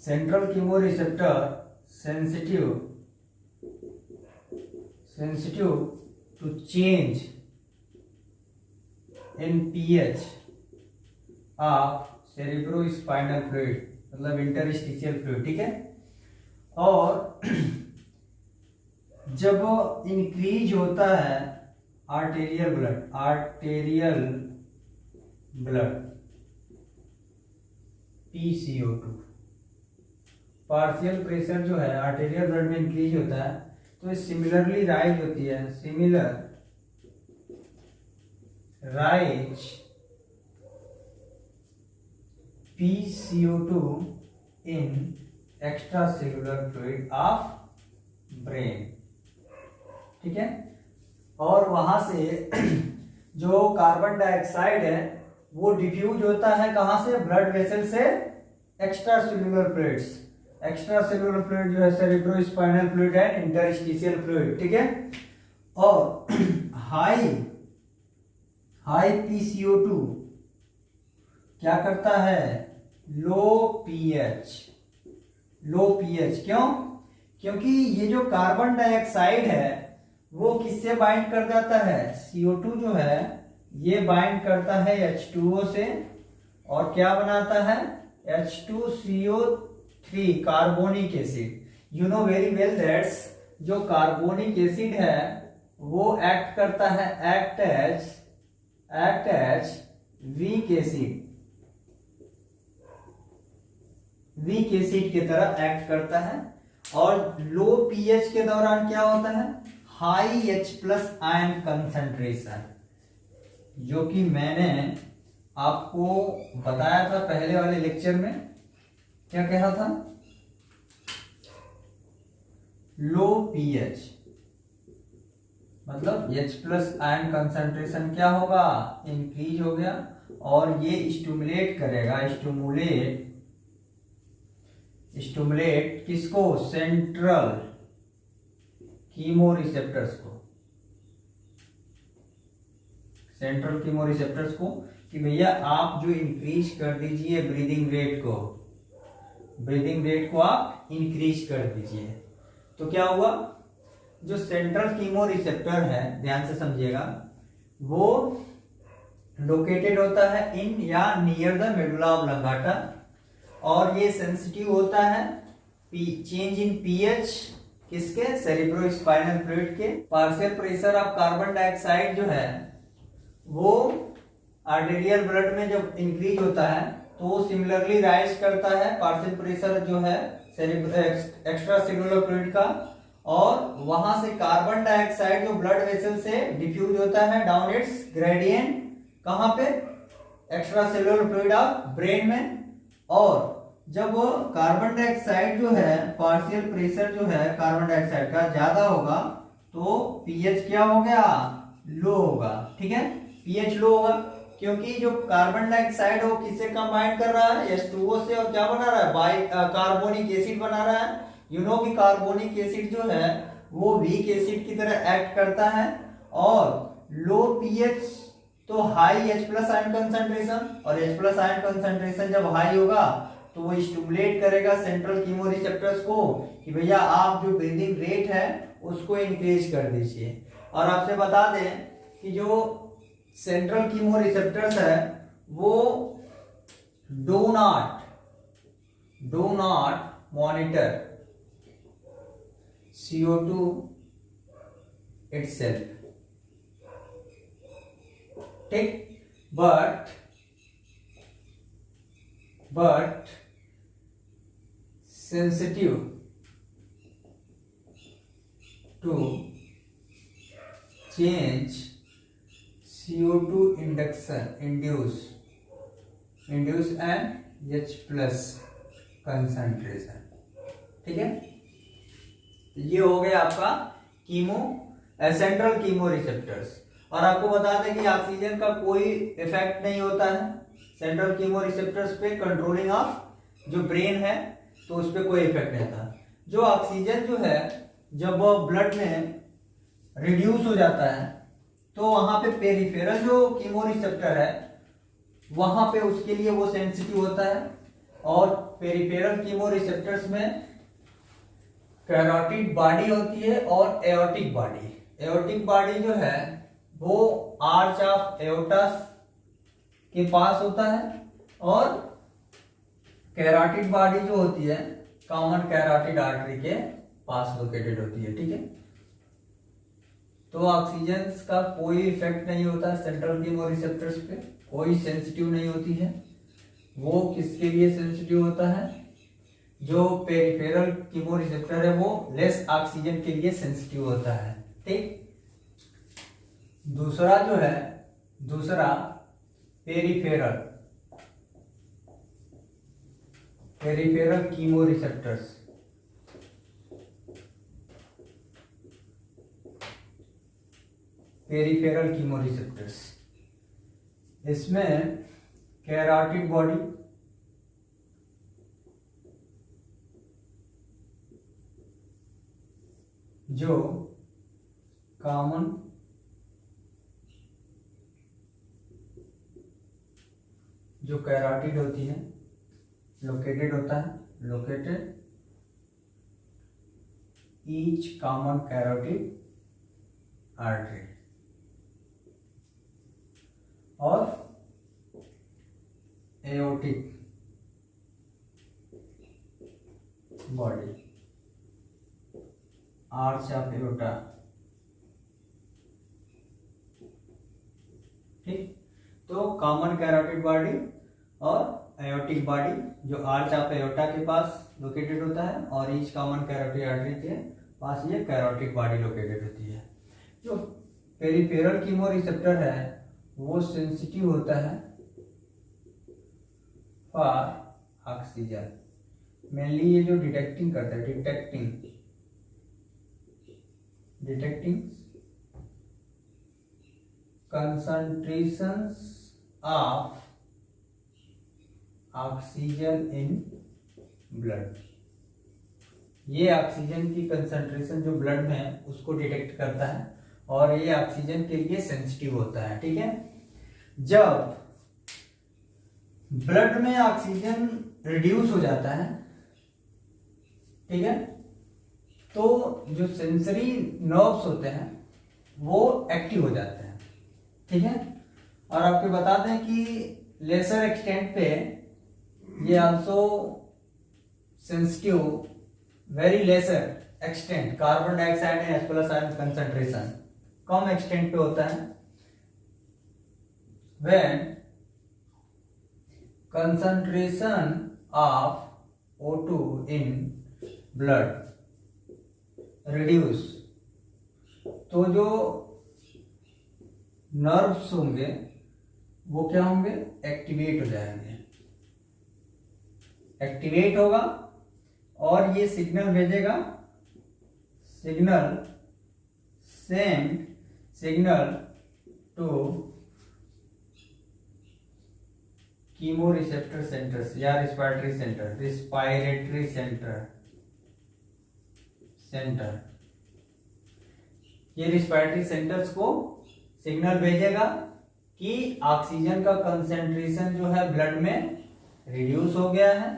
Central chemoreceptor sensitive to change in pH of cerebrospinal fluid, मतलब इंटरस्टिशियल फ्लूइड, ठीक है। और जब इंक्रीज होता है arterial blood PCO2, partial pressure जो है आर्टेरियल ब्लड में इंक्रीज होता है तो सिमिलरली राइज होती है, similar rise PCO2 in extra cellular fluid of brain, ठीक है। और वहां से जो कार्बन डाइऑक्साइड है वो डिफ्यूज होता है कहां से, ब्लड वेसल से extra cellular fluids, extra cellular fluid जो है cerebrospinal fluid and interstitial fluid, ठीक है। और हाई PCO2 क्या करता है, लो पीएच, क्यों, क्योंकि ये जो कार्बन डाइऑक्साइड है वो किससे बाइंड कर जाता है, CO2 जो है ये बाइंड करता है H2O से और क्या बनाता है, H2CO3 carbonic acid. You know very well that's जो कार्बोनिक एसिड है वो एक्ट करता है, एक्ट एज वीक एसिड की तरह एक्ट करता है। और लो पीएच के दौरान क्या होता है, हाई H+ आयन कंसंट्रेशन, जो कि मैंने आपको बताया था पहले वाले लेक्चर में। क्या कहा था, लो पीएच मतलब H+ आयन कंसंट्रेशन क्या होगा, इंक्रीज हो गया और ये स्टिमुलेट करेगा, स्टिमुलेट स्टिमुलेट किसको? सेंट्रल कीमोरिसेप्टर्स को, सेंट्रल कीमोरिसेप्टर्स को, कि भैया आप जो इंक्रीज कर दीजिए ब्रीदिंग रेट को, ब्रीदिंग रेट को आप इंक्रीज कर दीजिए। तो क्या हुआ, जो सेंट्रल कीमोरिसेप्टर है, ध्यान से समझिएगा, वो लोकेटेड होता है इन या नियर द मेडुला ऑब्लंगाटा, और ये सेंसिटिव होता है चेंज इन पीएच किसके? सेरिब्रोस्पाइनल फ्लूइड के। Partial pressure of carbon dioxide जो है वो आर्टेरियल ब्लड में जब इंक्रीज होता है तो सिमिलरली राइज करता है पार्शियल प्रेशर जो है एक्स्ट्रा सेलुलर फ्लूइड का, और वहां से कार्बन डाइऑक्साइड जो ब्लड वेसल से डिफ्यूज होता है डाउन इट्स ग्रेडियंट, कहां पे? Extra cellular fluid of brain में। और जब वो कार्बन डाइऑक्साइड जो है, पार्शियल प्रेशर जो है कार्बन डाइऑक्साइड का ज्यादा होगा तो पीएच क्या हो गया? लो होगा। ठीक है, पीएच लो होगा क्योंकि जो कार्बन डाइऑक्साइड वो किससे कंबाइन कर रहा है? H2O से, और क्या बना रहा है? कार्बोनिक एसिड बना रहा है। यू नो कि कार्बोनिक एसिड जो है वो वीक एसिड की तरह एक्ट करता है, और लो पीएच तो high H plus ion concentration, और H प्लस आयन कंसंट्रेशन जब हाई होगा तो वो स्टिमुलेट करेगा सेंट्रल कीमोरिसेप्टर्स को कि भैया आप जो ब्रीदिंग रेट है उसको इंक्रीज कर दीजिए। और आपसे बता दें कि जो सेंट्रल कीमोरिसेप्टर्स है वो do not monitor CO2 itself, ठीक, but sensitive to change CO2 induce and H plus concentration। ठीक है, ये हो गया आपका सेंट्रल कीमो रिसेप्टर्स। और आपको बता दें कि ऑक्सीजन का कोई इफेक्ट नहीं होता है सेंट्रल कीमो रिसेप्टर्स पे, कंट्रोलिंग ऑफ जो ब्रेन है तो उस पर कोई इफेक्ट नहीं था। जो ऑक्सीजन जो है जब वो ब्लड में रिड्यूस हो जाता है तो वहां पे पेरिफेरल जो कीमो रिसेप्टर है वहां पे उसके लिए वो सेंसिटिव होता है, और पेरिफेरल कीमो रिसेप्टर्स में कैरोटिड बॉडी होती है और एओर्टिक बॉडी। एओर्टिक बॉडी जो है वो आर्च ऑफ एओर्टा के पास होता है, और कैरोटिड बॉडी जो होती है कॉमन कैरोटिड आर्टरी के पास लोकेटेड होती है। ठीक है, तो ऑक्सीजन का कोई इफेक्ट नहीं होता है सेंट्रल कीमो रिसेप्टर्स पे, कोई सेंसिटिव नहीं होती है। वो किसके लिए सेंसिटिव होता है? जो पेरिफेरल कीमो रिसेप्टर है वो लेस ऑक्सीजन के लिए सेंसिटिव होता है। ठीक, दूसरा जो है, दूसरा peripheral chemoreceptors, peripheral chemoreceptors, इसमें कैरोटिड बॉडी, जो कॉमन जो कैरोटिड होती है लोकेटेड होता है, located each common carotid artery, और aortic body, arch of aorta. ठीक, तो कॉमन कैरोटिड बॉडी और एओर्टिक बॉडी जो आर्च ऑफ एओर्टा के पास लोकेटेड होता है, और ईच कॉमन कैरोटिड आर्टरी के पास ये कैरोटिक बॉडी लोकेटेड होती है। जो पेरिफेरल कीमो रिसेप्टर है वो सेंसिटिव होता है फॉर ऑक्सीजन, मेनली ये जो डिटेक्टिंग करता है, detecting concentrations of oxygen in blood। ये ऑक्सीजन की कंसंट्रेशन जो ब्लड में है उसको डिटेक्ट करता है और ये ऑक्सीजन के लिए सेंसिटिव होता है। ठीक है, जब ब्लड में ऑक्सीजन रिड्यूस हो जाता है, ठीक है, तो जो सेंसरी नर्व्स होते हैं वो एक्टिव हो जाते हैं। ठीक है, और आपको बता दें कि लेसर एक्सटेंट पे ये also sensitive, very lesser extent, carbon dioxide and H plus ion concentration कम एक्सटेंट पे होता है। When concentration of O2 in blood reduce, तो जो नर्व्स होंगे वो क्या होंगे, एक्टिवेट हो जाएंगे, एक्टिवेट होगा और ये सिग्नल भेजेगा, signal send signal to chemoreceptor centres या रिस्पिरेटरी सेंटर, ये रिस्पिरेटरी सेंटर्स को सिग्नल भेजेगा कि ऑक्सीजन का कंसेंट्रेशन जो है ब्लड में रिड्यूस हो गया है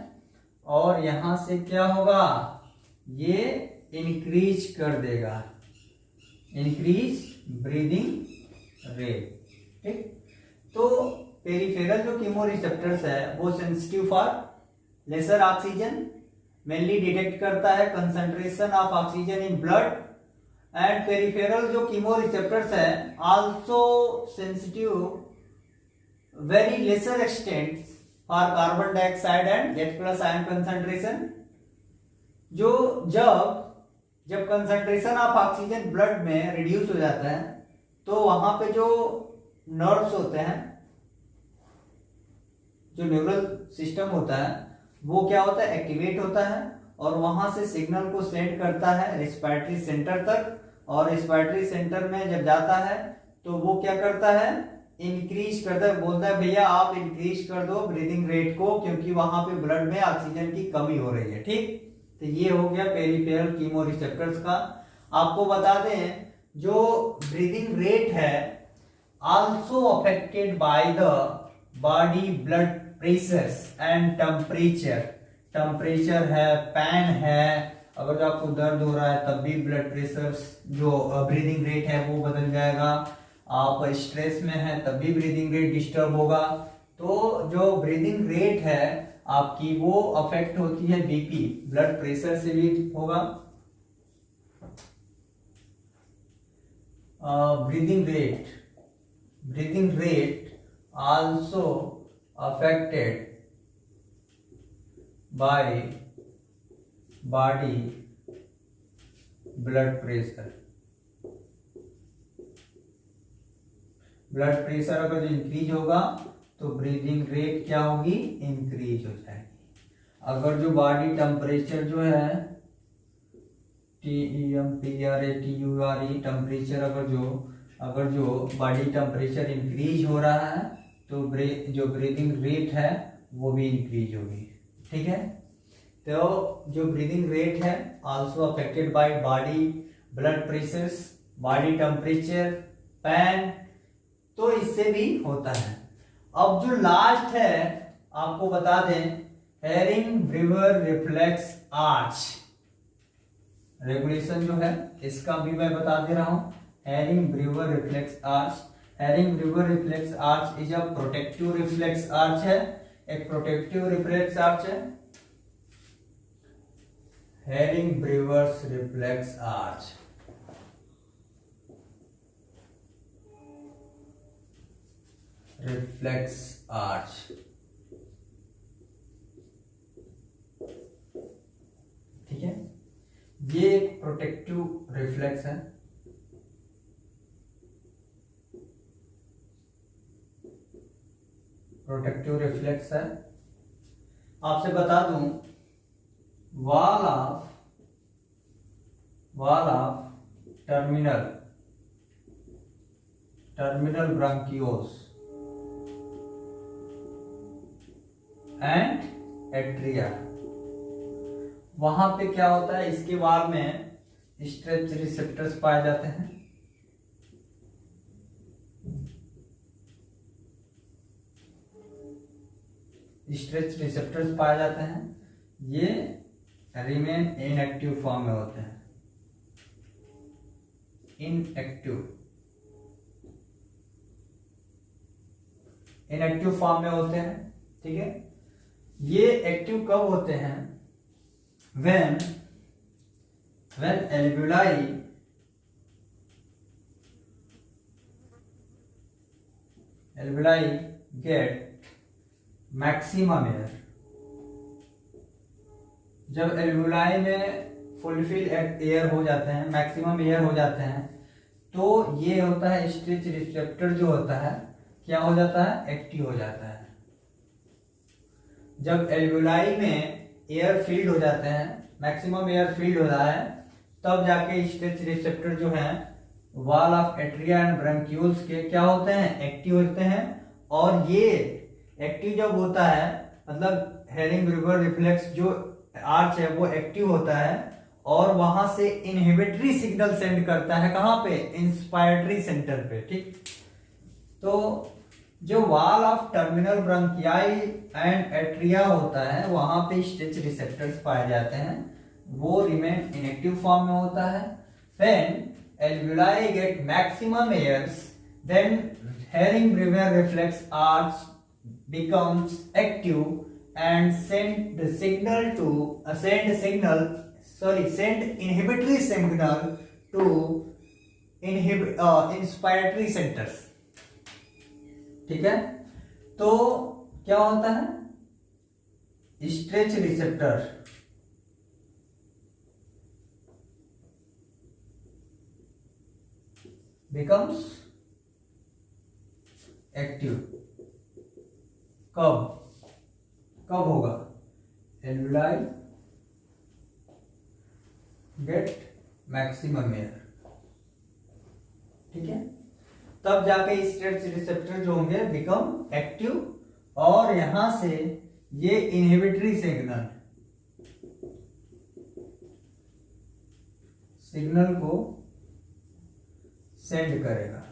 और यहां से क्या होगा, ये इंक्रीज कर देगा, इंक्रीज ब्रीदिंग रेट। ठीक, तो पेरिफेरल जो कीमोरिसेप्टर्स है वो sensitive for lesser oxygen, mainly detect करता है concentration of oxygen in blood, and peripheral जो कीमोरिसेप्टर्स है also sensitive very lesser extent for carbon dioxide and H plus ion concentration. जो जब कंसंट्रेशन ऑफ ऑक्सीजन ब्लड में reduce हो जाता है तो वहां पे जो नर्व्स होते हैं, जो न्यूरल सिस्टम होता है वो क्या होता है, एक्टिवेट होता है और वहां से सिग्नल को सेंड करता है रिस्पिरेटरी सेंटर तक, और रिस्पिरेटरी सेंटर में जब जाता है तो वो क्या करता है, इंक्रीज करता है, बोलता है भैया आप इंक्रीज कर दो ब्रीदिंग रेट को क्योंकि वहां पे ब्लड में ऑक्सीजन की कमी हो रही है। ठीक, तो ये हो गया पेरिफेरल कीमोरिसेप्टर्स का। आपको बता दें जो ब्रीदिंग रेट है also affected by the body blood pressures and temperature, temperature है, पैन है, अगर जो आपको दर्द हो रहा है तब भी ब्लड प्रेशर जो ब्रीदिंग रेट है वो बदल जाएगा, आप स्ट्रेस में हैं तब भी ब्रीदिंग रेट डिस्टर्ब होगा। तो जो ब्रीदिंग रेट है आपकी वो अफेक्ट होती है बीपी, ब्लड प्रेशर से भी होगा। Breathing rate also affected by body blood pressure. Blood pressure अगर जो इंक्रीज होगा तो ब्रीदिंग रेट क्या होगी, इंक्रीज हो जाएगी। अगर जो बॉडी टेम्परेचर जो है TEMPERATURE टेम्परेचर, अगर जो बॉडी टेम्परेचर इंक्रीज हो रहा है तो जो ब्रीदिंग रेट है वो भी इंक्रीज होगी। ठीक है, तो जो ब्रीदिंग रेट है also affected by body blood pressures, body temperature, pan, तो इससे भी होता है। अब जो लास्ट है आपको बता दें, Hering Breuer reflex arch regulation जो है इसका भी मैं बता दे रहा हूं। Hering Breuer reflex arch, Hering Breuer reflex arch is a protective reflex arch है, एक प्रोटेक्टिव रिफ्लेक्स आर्च है। Hering Breuer's reflex arch, reflex arch, ठीक है, ये एक प्रोटेक्टिव रिफ्लेक्स है। प्रोटेक्टिव रिफ्लेक्स है। आपसे बता दूं, wall of terminal bronchioles and atria, वहां पे क्या होता है, इसके वाल में स्ट्रेच रिसेप्टर्स पाए जाते हैं। स्ट्रेच रिसेप्टर्स पाए जाते हैं, ये रिमेन इनएक्टिव फॉर्म में होते हैं, इनएक्टिव फॉर्म में होते हैं। ठीक है, ये एक्टिव कब होते हैं, when alveoli get maximum air। जब एल्वुलाई में फुलफिल एयर हो जाते हैं, मैक्सिमम एयर हो जाते हैं, तो ये होता है स्ट्रेच रिसेप्टर जो होता है क्या हो जाता है, एक्टिव हो जाता है। जब एल्वुलाई में एयर फील्ड हो जाते हैं, मैक्सिमम एयर फील्ड हो रहा है, तब जाके स्ट्रेच रिसेप्टर जो है वॉल ऑफ एट्रिया एंड ब्रंक्यूल्स के क्या होते हैं, एक्टिव होते हैं। और ये एक्टिव जब होता है, मतलब हेरिंग रिवर रिफ्लेक्स जो आर्च है वो एक्टिव होता है और वहां से इनहिबिटरी सिग्नल सेंड करता है, कहां पे, इंस्पायरेटरी सेंटर पे। ठीक, तो जो wall of terminal bronchi and atria होता है वहां पे स्ट्रेच रिसेप्टर्स पाए जाते हैं, वो रिमेन इनएक्टिव फॉर्म में होता है। When alveoli get maximum airs, then Hering-Breuer reflex arch becomes active and send inhibitory signal to inspiratory centers। ठीक है, तो क्या होता है, स्ट्रेच रिसेप्टर becomes एक्टिव कब होगा, एल्वुलाई गेट मैक्सिमम एयर। ठीक है, तब जाके स्ट्रेच रिसेप्टर जो होंगे बिकम एक्टिव और यहां से ये इनहिबिटरी सिग्नल को सेंड करेगा,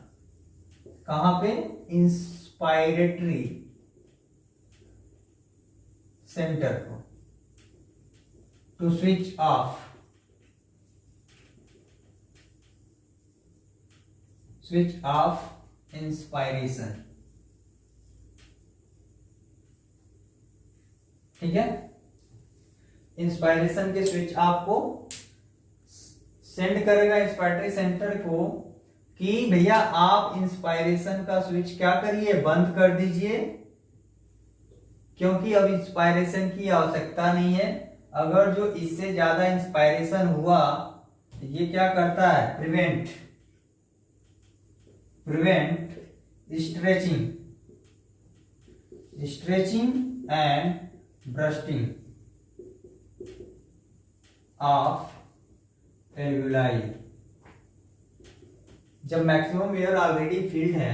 कहां पे, इंस्पायरेटरी सेंटर को, टू स्विच ऑफ इंस्पायरेशन। ठीक है, इंस्पायरेशन के स्विच ऑफ को सेंड करेगा इंस्पायरेटरी सेंटर को कि भैया आप इंस्पायरेशन का स्विच क्या करिए, बंद कर दीजिए, क्योंकि अब इंस्पायरेशन की आवश्यकता नहीं है। अगर जो इससे ज्यादा इंस्पायरेशन हुआ ये क्या करता है, prevent stretching and bursting of alveoli. जब मैक्सिमम एयर ऑलरेडी फील्ड है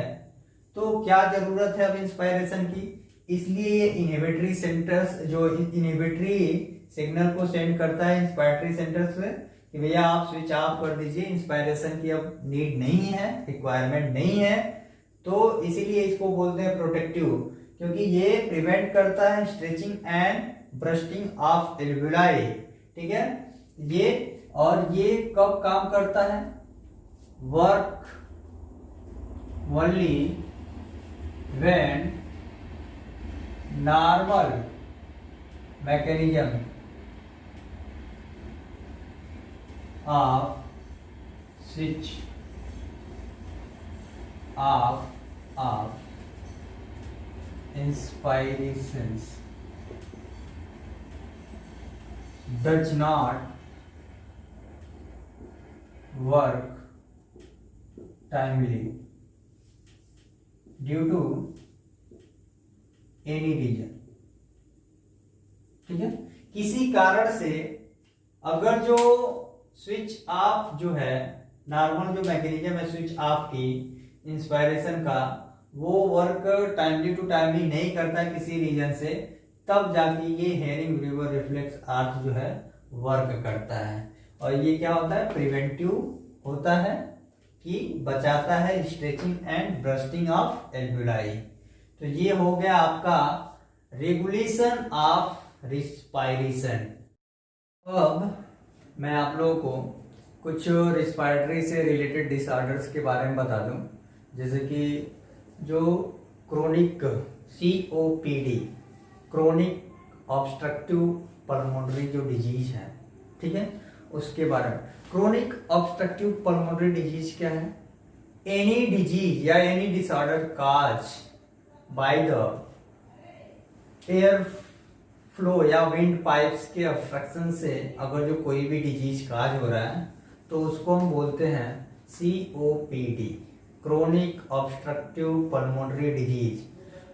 तो क्या जरूरत है अब इंस्पायरेशन की, इसलिए ये इनहिबिटरी सेंटर्स जो इनहिबिटरी सिग्नल को सेंड करता है इंस्पायरेटरी सेंटर्स में कि भैया आप स्विच ऑफ कर दीजिए, इंस्पायरेशन की अब नीड नहीं है, रिक्वायरमेंट नहीं है। तो इसीलिए इसको बोलते हैं प्रोटेक्टिव, क्योंकि ये प्रिवेंट करता है stretching and bursting of alveoli. ठीक है, ये और ये कब काम करता है, work only when normal mechanism of switch of inspirations does not work timely due to any reason। ठीक है, किसी कारण से अगर जो स्विच ऑफ जो है, नॉर्मल जो मैकेनिज्म है स्विच ऑफ की इंस्पायरेशन का, वो वर्क टाइमली टू टाइमली नहीं करता किसी रीजन से, तब जाके ये हेरिंग-ब्रूअर रिफ्लेक्स आर्च जो है वर्क करता है। और ये क्या होता है, प्रिवेंटिव होता है कि बचाता है stretching and bursting of alveoli. तो ये हो गया आपका रेगुलेशन ऑफ रिस्पायरेशन। अब मैं आप लोगों को कुछ रिस्पायरेटरी से रिलेटेड डिसऑर्डर्स के बारे में बता दूं, जैसे कि जो chronic COPD, chronic obstructive pulmonary जो डिजीज है, ठीक है, उसके बारे में। क्रोनिक ऑब्स्ट्रक्टिव पल्मोनरी डिजीज क्या है? एनी डिजीज या any disorder cause by the air flow या विंड पाइप्स के ऑब्स्ट्रक्शन से अगर जो कोई भी डिजीज काज हो रहा है तो उसको हम बोलते हैं COPD, chronic obstructive pulmonary disease.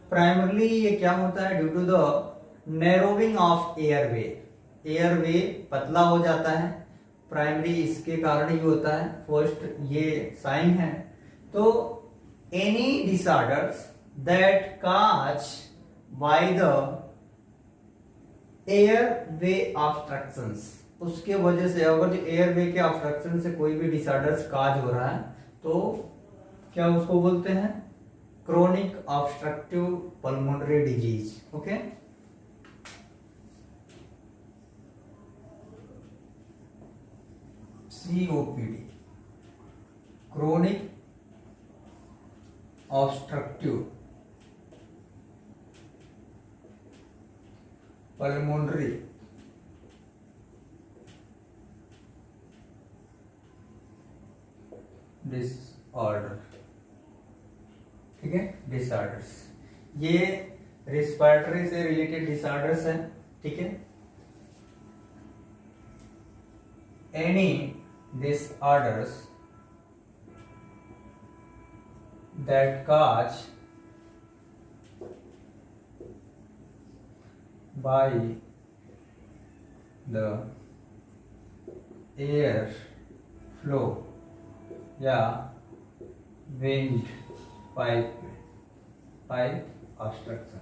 Primarily ये क्या होता है? Due to the narrowing of airway, airway पतला हो जाता है, प्राइमरी इसके कारण ही होता है। फर्स्ट ये साइन है। तो any disorders that cause by the airway obstructions, उसके वजह से अगर जो एयरवे के ऑब्स्ट्रक्शन से कोई भी डिसऑर्डर्स काज हो रहा है तो क्या उसको बोलते हैं? Chronic obstructive pulmonary disease. Okay, COPD, chronic obstructive pulmonary disorder, ठीक है, डिसऑर्डर्स। ये रिस्पायरेटरी से रिलेटेड डिसऑर्डर्स हैं, ठीक है। Any disorders that cause by the air flow या wind pipe obstruction,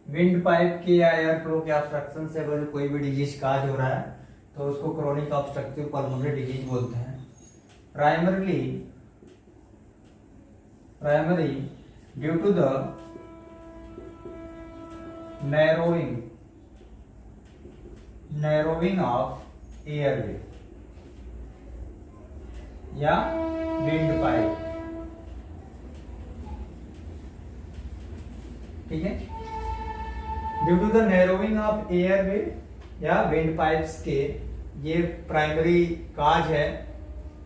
wind pipe के या एयर फ्लो के ऑब्स्ट्रक्शन से अगर कोई भी डिजीज काज हो रहा है तो उसको क्रोनिक ऑब्स्ट्रक्टिव पल्मोनरी डिजीज बोलते हैं। Primary due to the narrowing of airway या विंड पाइप, ठीक है। Due to the narrowing of airway या विंड पाइप्स के ये प्राइमरी काज है।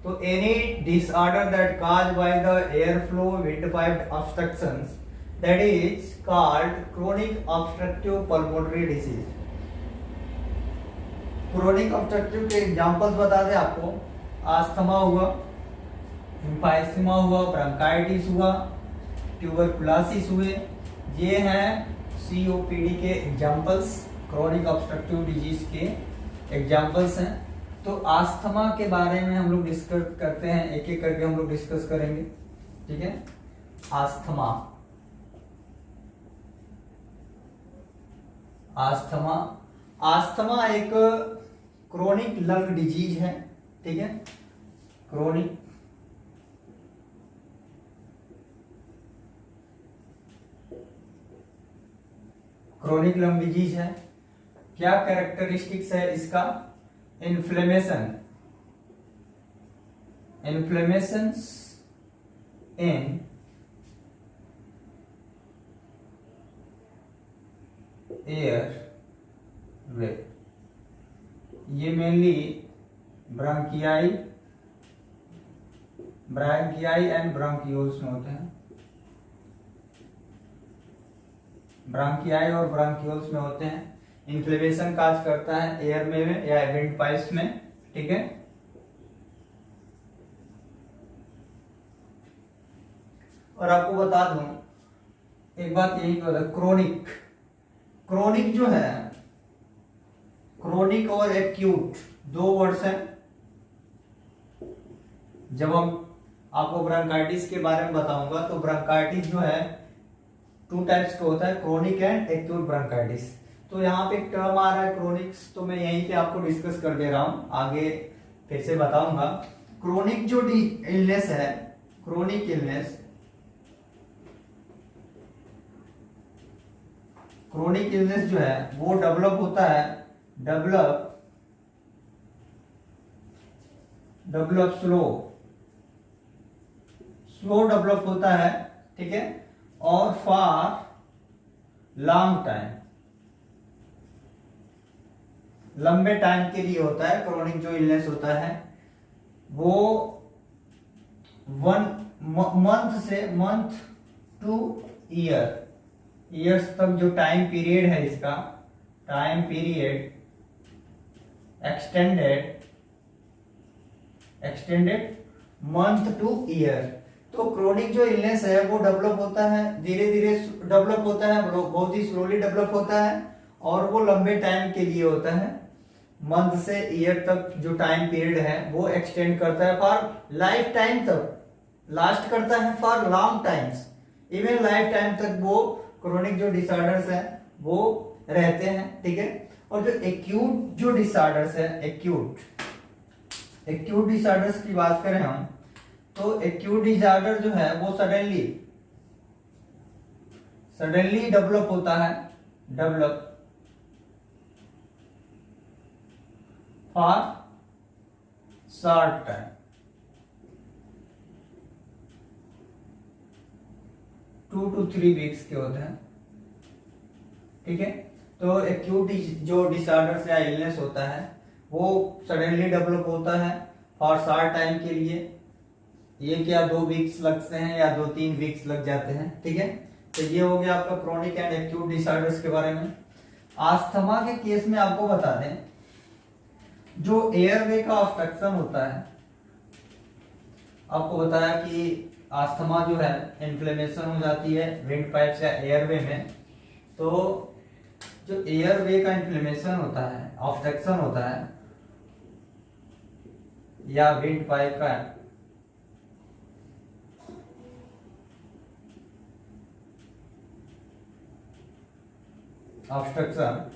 तो any disorder that cause by the air flow wind pipe obstructions that is called chronic obstructive pulmonary disease. Chronic obstructive के examples बता दें आपको, asthma हुआ, एम्फाइसीमा हुआ, ब्रोंकाइटिस हुआ, ट्यूबरकुलोसिस हुए, ये हैं COPD के एग्जांपल्स, क्रोनिक ऑब्स्ट्रक्टिव डिजीज के एग्जांपल्स हैं। तो आस्थमा के बारे में हम लोग डिस्कस करते हैं, एक एक करके हम लोग डिस्कस करेंगे, ठीक है। आस्थमा, आस्थमा एक क्रोनिक लंग डिजीज है, ठीक है, क्रोनिक लंग डिजीज है। क्या कैरेक्टरिस्टिक्स है इसका? इन्फ्लेमेशंस इन एयर वे, ये मेनली ब्रांकियाई एंड ब्रांकियोल्स में होते हैं। ब्रांकियाई और ब्रांकियोल्स में होते हैं। इन्फ्लेमेशन काज करता है एयर में या विंड पाइप्स में, ठीक है। और आपको बता दूं एक बात, यही बता, क्रोनिक जो है, क्रोनिक और एक्यूट दो वर्ड्स हैं। जब हम आपको ब्रोंकाइटिस के बारे में बताऊंगा तो ब्रोंकाइटिस जो है 2 टाइप्स का होता है, क्रोनिक एंड एक्यूट ब्रोंकाइटिस। तो यहाँ पे एक टर्म आ रहा है क्रोनिक्स, तो मैं यहीं पे आपको डिस्कस कर दे रहा हूं, आगे फिर से बताऊंगा। क्रोनिक जो इलनेस है, क्रोनिक इलनेस, क्रोनिक इलनेस जो है वो डेवलप होता है, डेवलप स्लो डेवलप होता है, ठीक है, और फॉर लॉन्ग टाइम, लंबे टाइम के लिए होता है। क्रोनिक जो इलनेस होता है वो 1 मंथ टू ईयर्स तक जो टाइम पीरियड है, इसका time period extended month two year. तो क्रोनिक जो इलनेस है वो डेवलप होता है, धीरे धीरे डेवलप होता है, बहुत ही स्लोली डेवलप होता है, और वो लंबे टाइम के लिए होता है, मंथ से ईयर तक जो टाइम पीरियड है वो एक्सटेंड करता है, फॉर लाइफ टाइम तक लास्ट करता है, for long times, even life time तक वो क्रोनिक जो डिसऑर्डर्स है वो रहते हैं, ठीक है। और जो एक्यूट जो डिसऑर्डर्स है, एक्यूट डिसऑर्डर्स की बात करें हम, तो एक्यूट डिसऑर्डर जो है वो सडनली डेवलप होता है, develop for short time, 2 to 3 weeks के होते हैं, ठीक है। तो एक्यूट जो डिसऑर्डर्स या इलनेस होता है वो सडनली डेवलप होता है फॉर शॉर्ट टाइम के लिए, ये क्या 2 वीक्स लगते हैं या 2-3 वीक्स लग जाते हैं, ठीक है। तो ये हो गया आपका क्रोनिक एंड एक्यूट डिसऑर्डर्स के बारे में। आस्थमा के केस में आपको बता दें, जो एयरवे का ऑब्स्ट्रक्शन होता है, आपको बताया कि आस्थमा जो है इन्फ्लेमेशन हो जाती है विंड पाइप्स या एयरवे में। तो जो एयरवे का इन्फ्लेमेशन होता है, ऑब्स्ट्रक्शन होता है, या विंड पाइप का ऑब्स्ट्रक्शन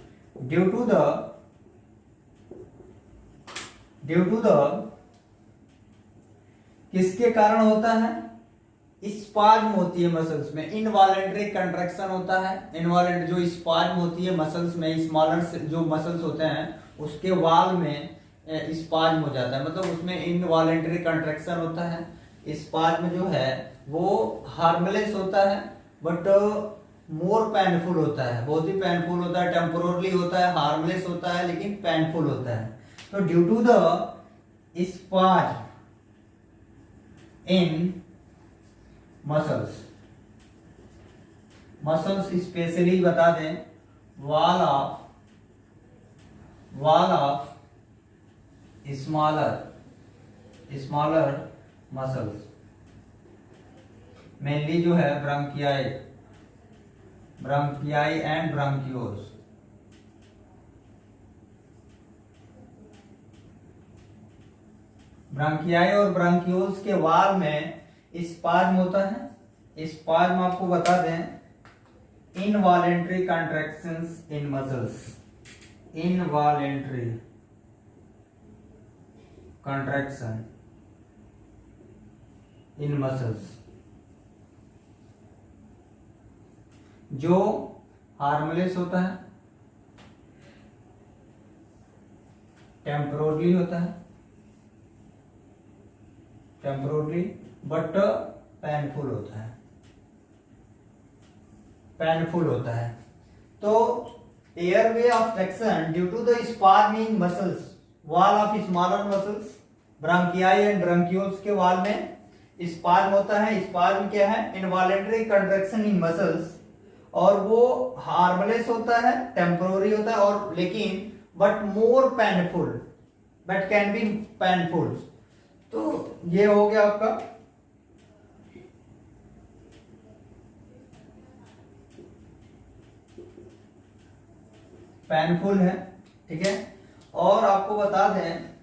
ड्यू टू द किसके कारण होता है? स्पाज्म होती है मसल्स में, इनवॉलेंटरी कंट्रैक्शन होता है, इनवॉलेंट जो स्पाज्म होती है मसल्स में, स्मॉलर जो मसल्स होते हैं उसके वाल में स्पाज्म हो जाता है, मतलब उसमें इनवॉलेंटरी कंट्रैक्शन होता है। स्पाज्म जो है वो हार्मलेस होता है बट मोर पेनफुल होता है, बहुत ही पेनफुल होता है, टेम्पोरली होता है, हार्मलेस होता है लेकिन पेनफुल होता है। तो due to the spasm in muscles specially बता दें wall of smaller muscles, mainly जो है ब्रांकियाई एंड ब्रांकियोल्स। ब्रांकियाई और ब्रांकियोल्स के वाल में स्पाज्म होता है। स्पाज्म आपको बता दें इनवॉलेंटरी कंट्रैक्शंस इन मसल्स, इनवॉलेंटरी कंट्रैक्शन इन मसल्स, जो हार्मलेस होता है, टेम्पोरली होता है, टेम्पोरली बट पेनफुल होता है, पेनफुल होता है। तो airway obstruction due to the spasm in muscles, wall of smaller muscles, bronchi and bronchioles के वॉल में स्पाज्म होता है। स्पाज्म क्या है? इनवॉलेंटरी कंट्रैक्शन इन मसल्स, और वो हार्मलेस होता है, टेम्पोररी होता है, और लेकिन but more painful, but can be painful. तो ये हो गया आपका पेनफुल है, ठीक है। और आपको बता दें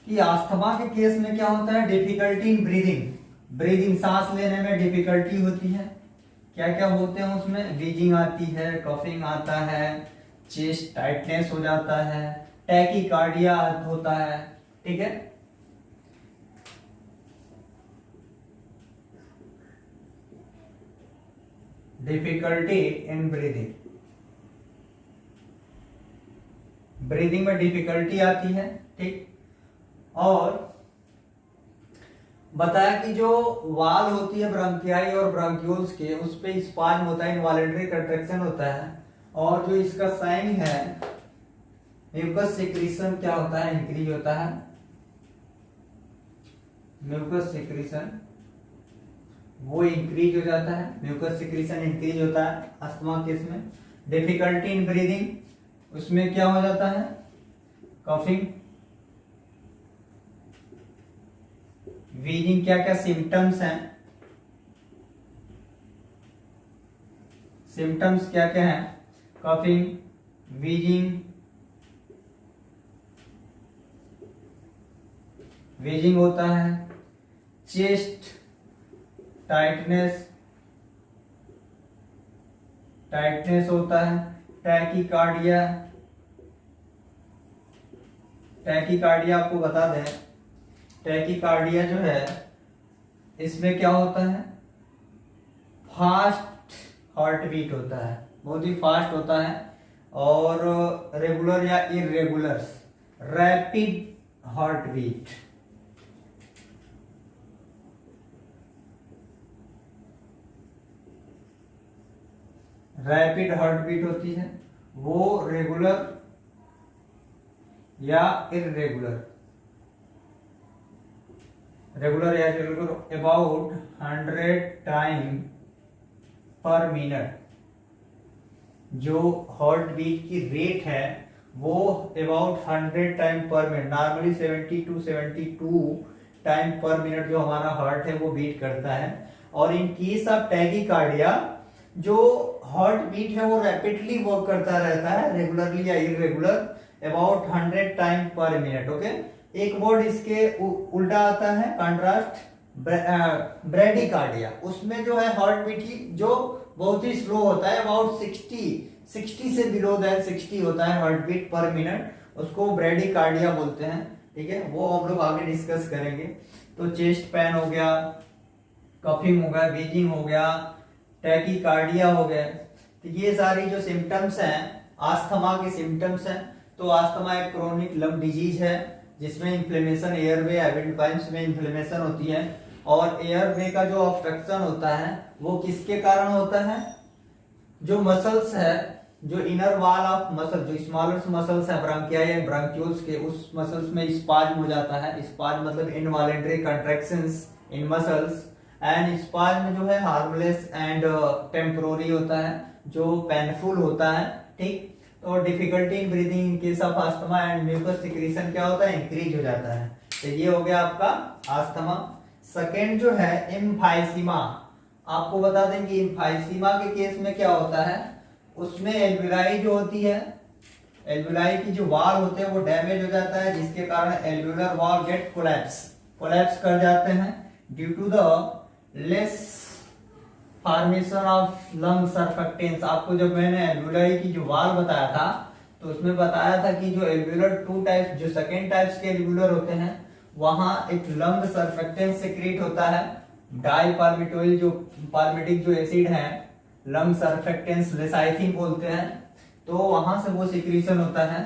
कि अस्थमा के केस में क्या होता है? डिफिकल्टी इन ब्रीदिंग, सांस लेने में डिफिकल्टी होती है। क्या क्या होते हैं उसमें? वीजिंग आती है, कफिंग आता है, चेस्ट टाइटनेस हो जाता है, टैकीकार्डिया होता है, ठीक है। डिफिकल्टी इन ब्रीदिंग, ब्रीदिंग में डिफिकल्टी आती है, ठीक। और बताया कि जो वाल होती है ब्रांकियाई और ब्रांक्यूल्स के, उस पे स्पाज्म होता है, इनवॉलेंटरी कंट्रैक्शन होता है, और जो इसका साइन है म्यूकस सिक्रीशन क्या होता है, इंक्रीज होता है, म्यूकस सिक्रीशन वो इंक्रीज हो जाता है, म्यूकस सिक्रीशन इंक्रीज होता है अस्थमा केस में। डिफिकल्टी इन ब्रीदिंग, उसमें क्या हो जाता है, कफिंग, वीजिंग। क्या क्या सिम्टम्स हैं, सिम्टम्स क्या क्या हैं, कफिंग, वीजिंग, वीजिंग होता है, चेस्ट टाइटनेस, टाइटनेस होता है, टैकीकार्डिया, टैकीकार्डिया आपको बता दें, टैकीकार्डिया जो है इसमें क्या होता है, फास्ट हार्ट बीट होता है, बहुत ही फास्ट होता है, और रेगुलर या irregular rapid heart beat, rapid heart beat होती है, वो रेगुलर या इरेगुलर, रेगुलर या irregular about 100 time per minute. जो हार्ट बीट की रेट है वो about 100 time per minute, normally 70 to 72 time per minute जो हमारा हार्ट है वो बीट करता है। और इन केस ऑफ टैकीकार्डिया जो हार्ट बीट है वो रैपिडली वर्क करता रहता है, रेगुलरली या irregular, about 100 time per minute. Okay, एक वर्ड इसके उल्टा आता है, कंट्रास्ट, ब्रैडीकार्डिया। उसमें जो है हार्ट बीट की जो बहुत ही स्लो होता है, अबाउट 60 से बिलो दैट 60 होता है हार्ट बीट पर मिनट, उसको ब्रैडीकार्डिया बोलते हैं, ठीक है। वो हम लोग आगे डिस्कस करेंगे। तो चेस्ट पेन हो गया, कफिंग हो गया, वीजिंग हो गया, टैकीकार्डिया हो गया, तो ये सारी जो सिम्टम्स हैं आस्थमा के सिम्टम्स हैं। तो आस्थमा एक क्रोनिक लंग डिजीज है जिसमें इन्फ्लेमेशन, एयरवे, विंडपाइप्स में इन्फ्लेमेशन होती है, और एयरवे का जो ऑब्स्ट्रक्शन होता है वो किसके कारण होता है, जो मसल्स है, जो इनर वॉल ऑफ मसल, जो स्मॉलर मसल्स है ब्रांकियाई या ब्रांक्यूल्स के, उस मसल्स में स्पाज्म हो जाता है। स्पाज्म मतलब involuntary contractions in muscles, and spasm जो है हार्मलेस एंड टेम्पोररी होता है, जो पेनफुल होता है, ठीक। तो difficulty in breathing in case of asthma and mucus secretion क्या होता है, इंक्रीज हो जाता है। तो ये हो गया आपका अस्थमा। सेकेंड जो है एम्फाइसीमा, आपको बता दें कि एम्फाइसीमा के केस में क्या होता है, उसमें एल्वुलाई जो होती है, एल्वुलाई की जो वॉल होते हैं वो डैमेज हो जाता है, जिसके कारण एल्वुलर वॉल गेट कोलैप्स कर जाते हैं due to the less formation of lung surfactants. आपको जब मैंने एल्वुलाई की जो वॉल बताया था तो उसमें बताया था कि जो एल्वुलर टू टाइप्स, जो सेकेंड टाइप्स के एल्वुलर होते हैं, वहां एक लंग सर्फेक्टेंस सिक्रीट होता है, डाइपार्मिटोइल जो पार्मिटिक जो एसिड है, लंग सर्फेक्टेंस लेसाइथिन बोलते हैं, तो वहां से वो सिक्रीशन होता है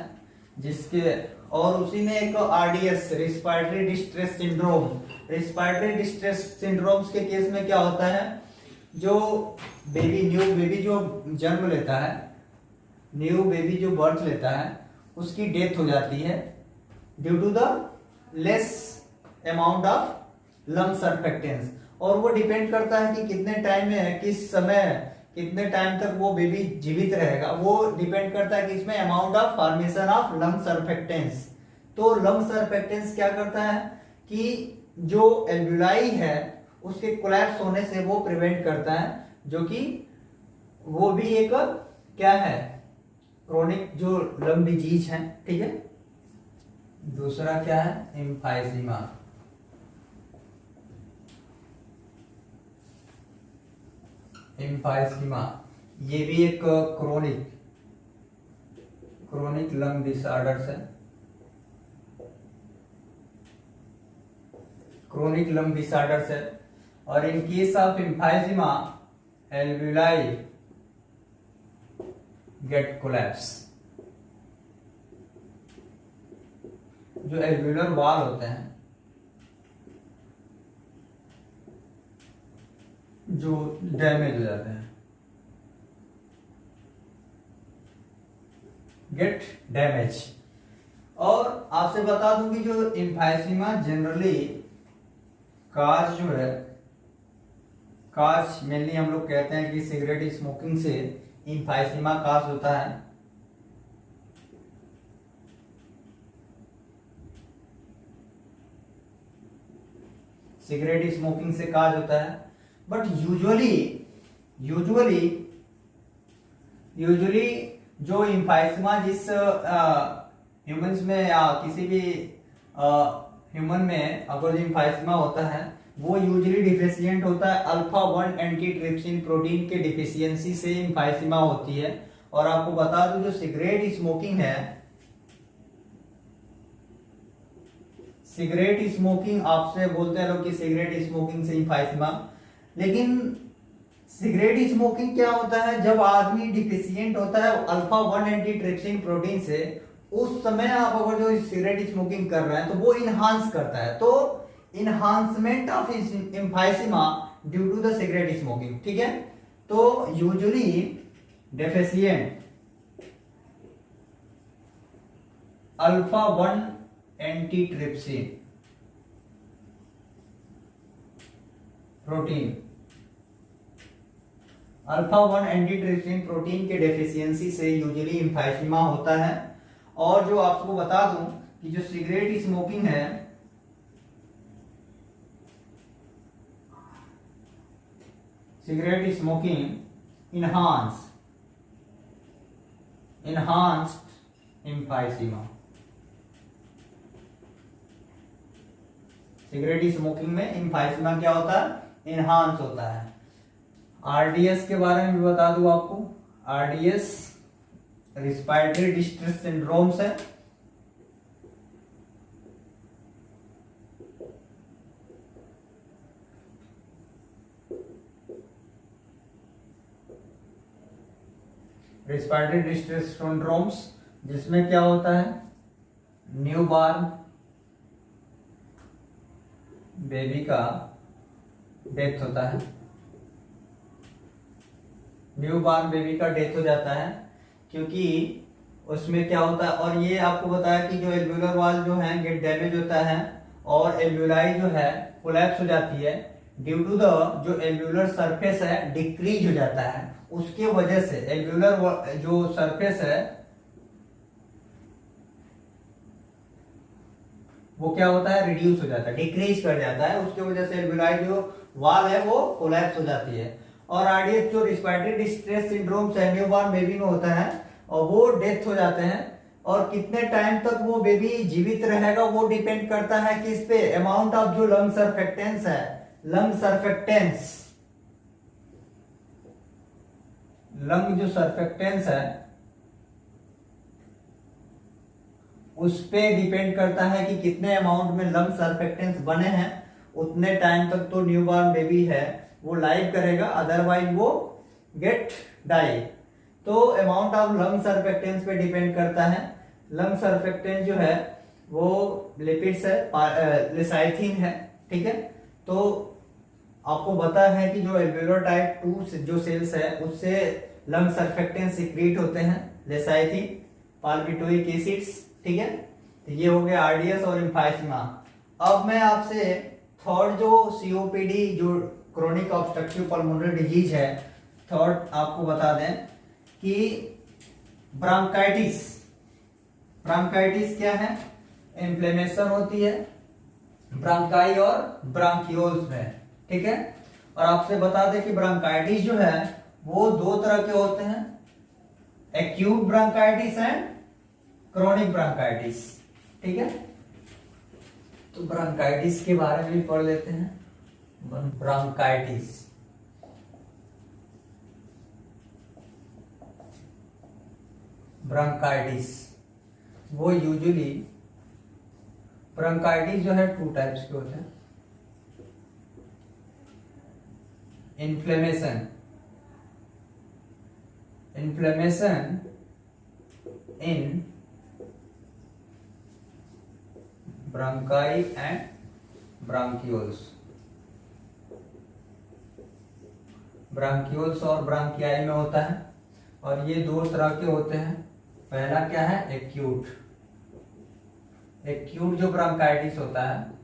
जिसके, और उसी में एक RDS, respiratory distress syndrome, respiratory distress syndromes के केस में क्या होता है, जो न्यू बेबी जो जन्म लेता है, न्यू बेबी जो बर्थ लेता है, उसकी डेथ हो जाती है due to the less amount of lung surfactants. और वो डिपेंड करता है कि कितने टाइम में, किस समय, कितने टाइम तक वो बेबी जीवित रहेगा, वो डिपेंड करता है कि इसमें amount of formation of lung surfactants. तो लंग सर्फेक्टेंस क्या करता है कि जो एल्वुलाई है उसके कोलैप्स होने से वो प्रिवेंट करता है, जो कि वो भी एक क्या है, क्रोनिक जो लंग डिजीज है, ठीक है। दूसरा क्या है, एम्फाइसीमा। एम्फाइसीमा ये भी एक क्रोनिक क्रोनिक लंग डिसऑर्डर्स है, क्रोनिक लंग डिसऑर्डर्स है। और in case of emphysema alveoli get collapse. जो एल्वियोलर वॉल होते हैं, जो डैमेज हो जाते हैं, गेट डैमेज। और आपसे बता दूं कि जो एम्फाइसीमा जनरली काज जो है, काज मेनली हम लोग कहते हैं कि सिगरेट स्मोकिंग से एम्फाइसीमा काज होता है। सिगरेट स्मोकिंग से काज होता है, बट यूजुअली जो एम्फाइसीमा जिस ह्यूमंस में या किसी भी ह्यूमन में अगर जो एम्फाइसीमा होता है वो यूजुअली डिफिशियंट होता है अल्फा 1 एंटीट्रिप्सिन प्रोटीन के डिफिशियंसी से एम्फाइसीमा होती है। और आपको बता दूं जो सिगरेट स्मोकिंग है, सिगरेट स्मोकिंग आपसे बोलते हैं लोग कि सिगरेट स्मोकिंग से एम्फाइसीमा, लेकिन सिगरेट स्मोकिंग क्या होता है, जब आदमी डिफिशियंट होता है अल्फा 1 एंटीट्रिप्सिन प्रोटीन से, उस समय आप अगर जो सिगरेट स्मोकिंग कर रहे हैं तो वो इनहांस करता है, तो enhancement of emphysema due to the cigarette smoking. ठीक है, तो usually deficient alpha 1 antitrypsin protein, alpha 1 antitrypsin protein के डेफिशिएंसी से यूजुअली एम्फाइसीमा होता है। और जो आपको बता दूं कि जो सिगरेट स्मोकिंग है, cigarette smoking enhanced emphysema, cigarette smoking में एम्फाइसीमा क्या होता है, इनहांस होता है। आरडीएस के बारे में भी बता दूं आपको, आरडीएस रिस्पायरेटरी डिस्ट्रेस सिंड्रोम्स है। रिस्पायरेटरी डिस्ट्रेस सिंड्रोम्स जिसमें क्या होता है, न्यूबॉर्न बेबी का डेथ होता है, न्यूबॉर्न बेबी का डेथ हो जाता है, क्योंकि उसमें क्या होता है। और ये आपको बताया कि जो एल्वियोलर वॉल जो है गेट डैमेज होता है और एल्वियोलाई जो है कोलैप्स हो जाती है ड्यू टू द जो एल्वियोलर सरफेस है डिक्रीज हो जाता है, उसके वजह से एल्वियोलर जो सरफेस है वो क्या होता है, रिड्यूस हो जाता है, डिक्रीज कर जाता है, उसके वजह से एल्वियोलाई जो वॉल है वो कोलैप्स हो जाती है। और आरडीएस जो रिस्पायरेटरी डिस्ट्रेस सिंड्रोम है न्यूबॉर्न बेबी में होता है और वो डेथ हो जाते हैं। और कितने टाइम तक वो बेबी जीवित रहेगा वो डिपेंड करता है किस पे, अमाउंट ऑफ जो लंग सर्फेक्टेंस है, लंग सर्फेक्टेंस, लंग जो सर्फेक्टेंस है उस पे डिपेंड करता है कि कितने अमाउंट में लंग सर्फेक्टेंस बने हैं, उतने टाइम तक तो न्यूबॉर्न बेबी है वो लाइव करेगा, अदरवाइज वो गेट डाई। तो अमाउंट ऑफ लंग सर्फेक्टेंस पे डिपेंड करता है। लंग सर्फेक्टेंस जो है वो लिपिड्स है, लेसाइथिन है। ठीक है, तो आपको पता है कि जो एल्वियोलर टाइप 2 जो सेल्स है उससे लंग सर्फेक्टेंस सीक्रेट होते हैं, लेसाइथिन, पाल्मिटोइक एसिड्स। ठीक है, तो ये हो गया आरडीएस और एम्फाइसीमा। अब मैं आपसे थर्ड जो सीओपीडी जो क्रोनिक ऑब्स्ट्रक्टिव पल्मोनरी डिजीज है, थर्ड आपको बता दें कि ब्रांकाइटिस। ब्रांकाइटिस क्या है, इन्फ्लेमेशन होती है ब्रांकाई और ब्रांकियोल्स में। ठीक है, और आपसे बता दें कि ब्रांकाइटिस जो है वो दो तरह के होते हैं, acute bronchitis and chronic bronchitis. ठीक है, तो ब्रांकाइटिस के बारे में भी पढ़ लेते हैं। ब्रांकाइटिस, ब्रोंकाइटिस, वो यूजुअली ब्रोंकाइटिस जो है 2 टाइप्स के होते हैं। Inflammation in bronchi and bronchioles. Bronchioles और ब्रांकियाई में होता है, और ये 2 तरह के होते हैं। पहला क्या है, एक्यूट। एक्यूट जो ब्रोंकाइटिस होता है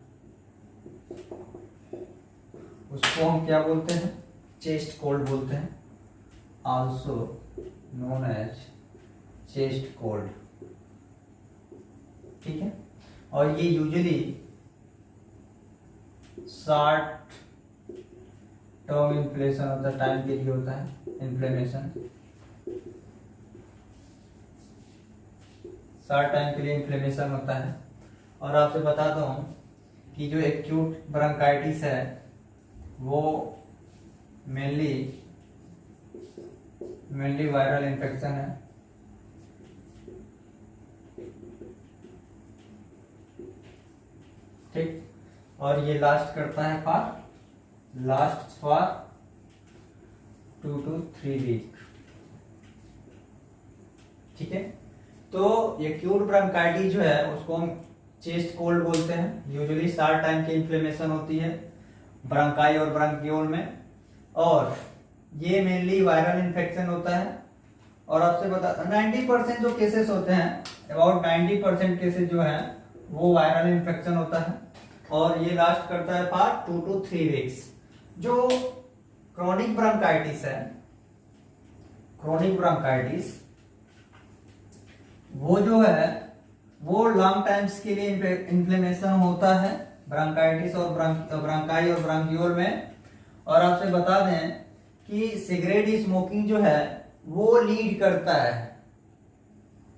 उसको हम क्या बोलते हैं, चेस्ट कोल्ड बोलते हैं, also known as chest cold. ठीक है, और ये यूजुअली शॉर्ट टर्म इन्फ्लेमेशन होता है, टाइम के लिए होता है इन्फ्लेमेशन, शॉर्ट टाइम के लिए इन्फ्लेमेशन होता है। और आपसे बताता हूं कि जो एक्यूट ब्रोंकाइटिस है वो मेनली वायरल इन्फेक्शन है। ठीक, और ये लास्ट करता है फॉर 2 to 3 वीक। ठीक है, तो एक्यूट ब्रोंकाइटिस जो है उसको हम चेस्ट कोल्ड बोलते हैं। यूजुअली शॉर्ट टाइम की इन्फ्लेमेशन होती है ब्रोंकाई और ब्रोंकियोल में, और ये मेनली वायरल इन्फेक्शन होता है। और आपसे बता 90% जो केसेस होते हैं, अबाउट 90% केसेस जो है वो वायरल इन्फेक्शन होता है, और ये लास्ट करता है फॉर 2 to 3 वीक्स। जो क्रोनिक ब्रोंकाइटिस है, क्रोनिक ब्रोंकाइटिस वो जो है वो लॉन्ग टाइम्स के लिए इन्फ्लेमेशन होता है ब्रोंकाइटिस और ब्रोंकाई और ब्रोंकियोल में। और आपसे बता दें कि सिगरेट स्मोकिंग जो है वो लीड करता है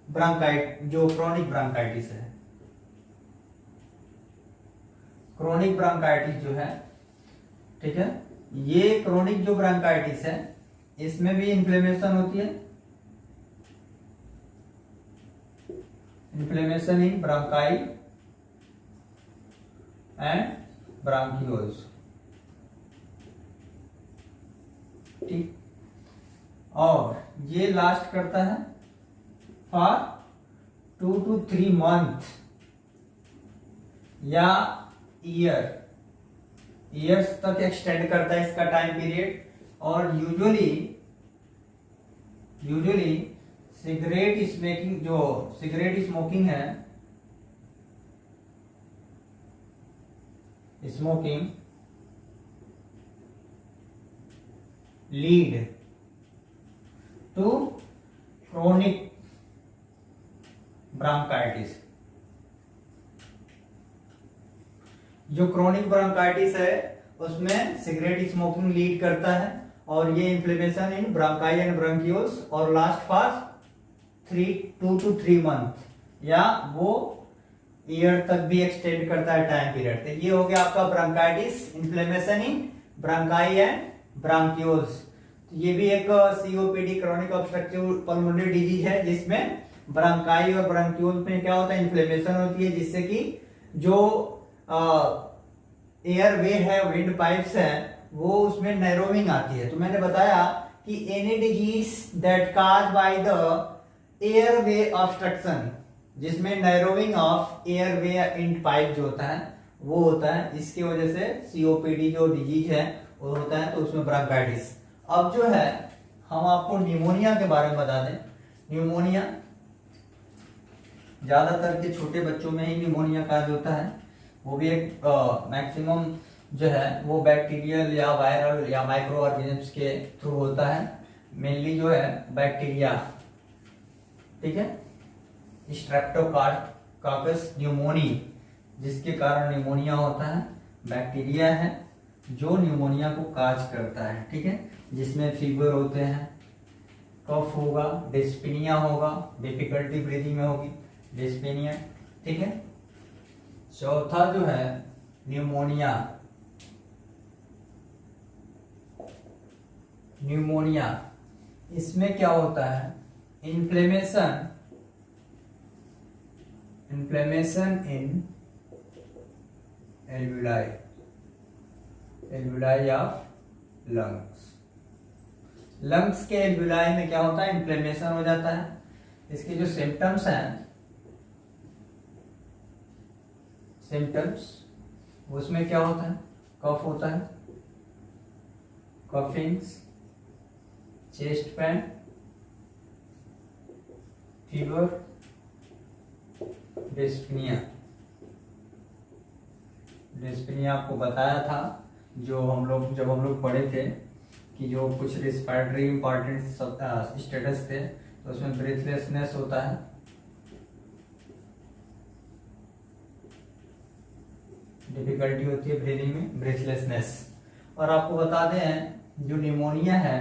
ब्रोंकाइट, जो क्रोनिक ब्रोंकाइटिस है। क्रोनिक ब्रोंकाइटिस जो है, ठीक है, ये क्रोनिक जो ब्रोंकाइटिस है इसमें भी इन्फ्लेमेशन होती है, inflammation in bronchi and bronchioles. ठीक, और ये लास्ट करता है फॉर 2 to 3 मंथ या ईयर्स तक एक्सटेंड करता है इसका टाइम पीरियड। और यूजुअली सिगरेट स्मोकिंग है, smoking lead to chronic bronchitis. जो क्रोनिक ब्रोंकाइटिस है उसमें सिगरेट स्मोकिंग लीड करता है, और ये inflammation in bronchi and bronchioles, और लास्ट फॉर 2 to 3 मंथ या वो ईयर तक भी एक्सटेंड करता है टाइम पीरियड। तो ये हो गया आपका bronchitis, inflammation in bronchi and bronchioles. ये भी एक COPD, chronic obstructive pulmonary disease है, जिसमें ब्रोंकाई और ब्रोंकियोल्स में क्या होता है, इन्फ्लेमेशन होती है, जिससे कि जो एयर वे है, विंड पाइप्स है, वो उसमें नैरोइंग आती है। तो मैंने बताया कि any disease that cause by the air way obstruction, जिसमें narrowing of air way in pipe जो होता है वो होता है, इसकी वजह से सीओपीडी जो डिजीज है वो होता है, तो उसमें ब्रोंकाइटिस। अब जो है हम आपको निमोनिया के बारे में बता दें। निमोनिया ज्यादातर के छोटे बच्चों में ही निमोनिया काज होता है, वो भी एक मैक्सिमम जो है वो बैक्टीरियल या वायरल या माइक्रो ऑर्गेनिम्स के थ्रू होता है। मेनली जो है बैक्टीरिया, ठीक है, स्ट्रेप्टोकाकस न्यूमोनी, जिसके कारण निमोनिया होता है, बैक्टीरिया है जो निमोनिया को काज करता है। ठीक है, जिसमें फीवर होते हैं, कफ होगा, डिस्पेनिया होगा, डिफिकल्टी ब्रीदिंग में होगी डिस्पेनिया। ठीक है, चौथा जो है न्यूमोनिया। न्यूमोनिया इसमें क्या होता है, inflammation inflammation in alveoli, alveoli of lungs. Lungs के एल्वुलाई में क्या होता है, इन्फ्लेमेशन हो जाता है। इसके जो सिम्टम्स हैं, सिम्टम्स उसमें क्या होता है, कफ होता है, coughings, chest pain, fever, dyspnoea. Dyspnoea आपको बताया था जो जब हम लोग पढ़े थे कि जो कुछ रिस्पिरेटरी इंपॉर्टेंट स्टेटस थे, तो उसमें ब्रीथलेसनेस होता है, डिफिकल्टी होती है ब्रीदिंग में, ब्रीथलेसनेस। और आपको बता दें जो निमोनिया है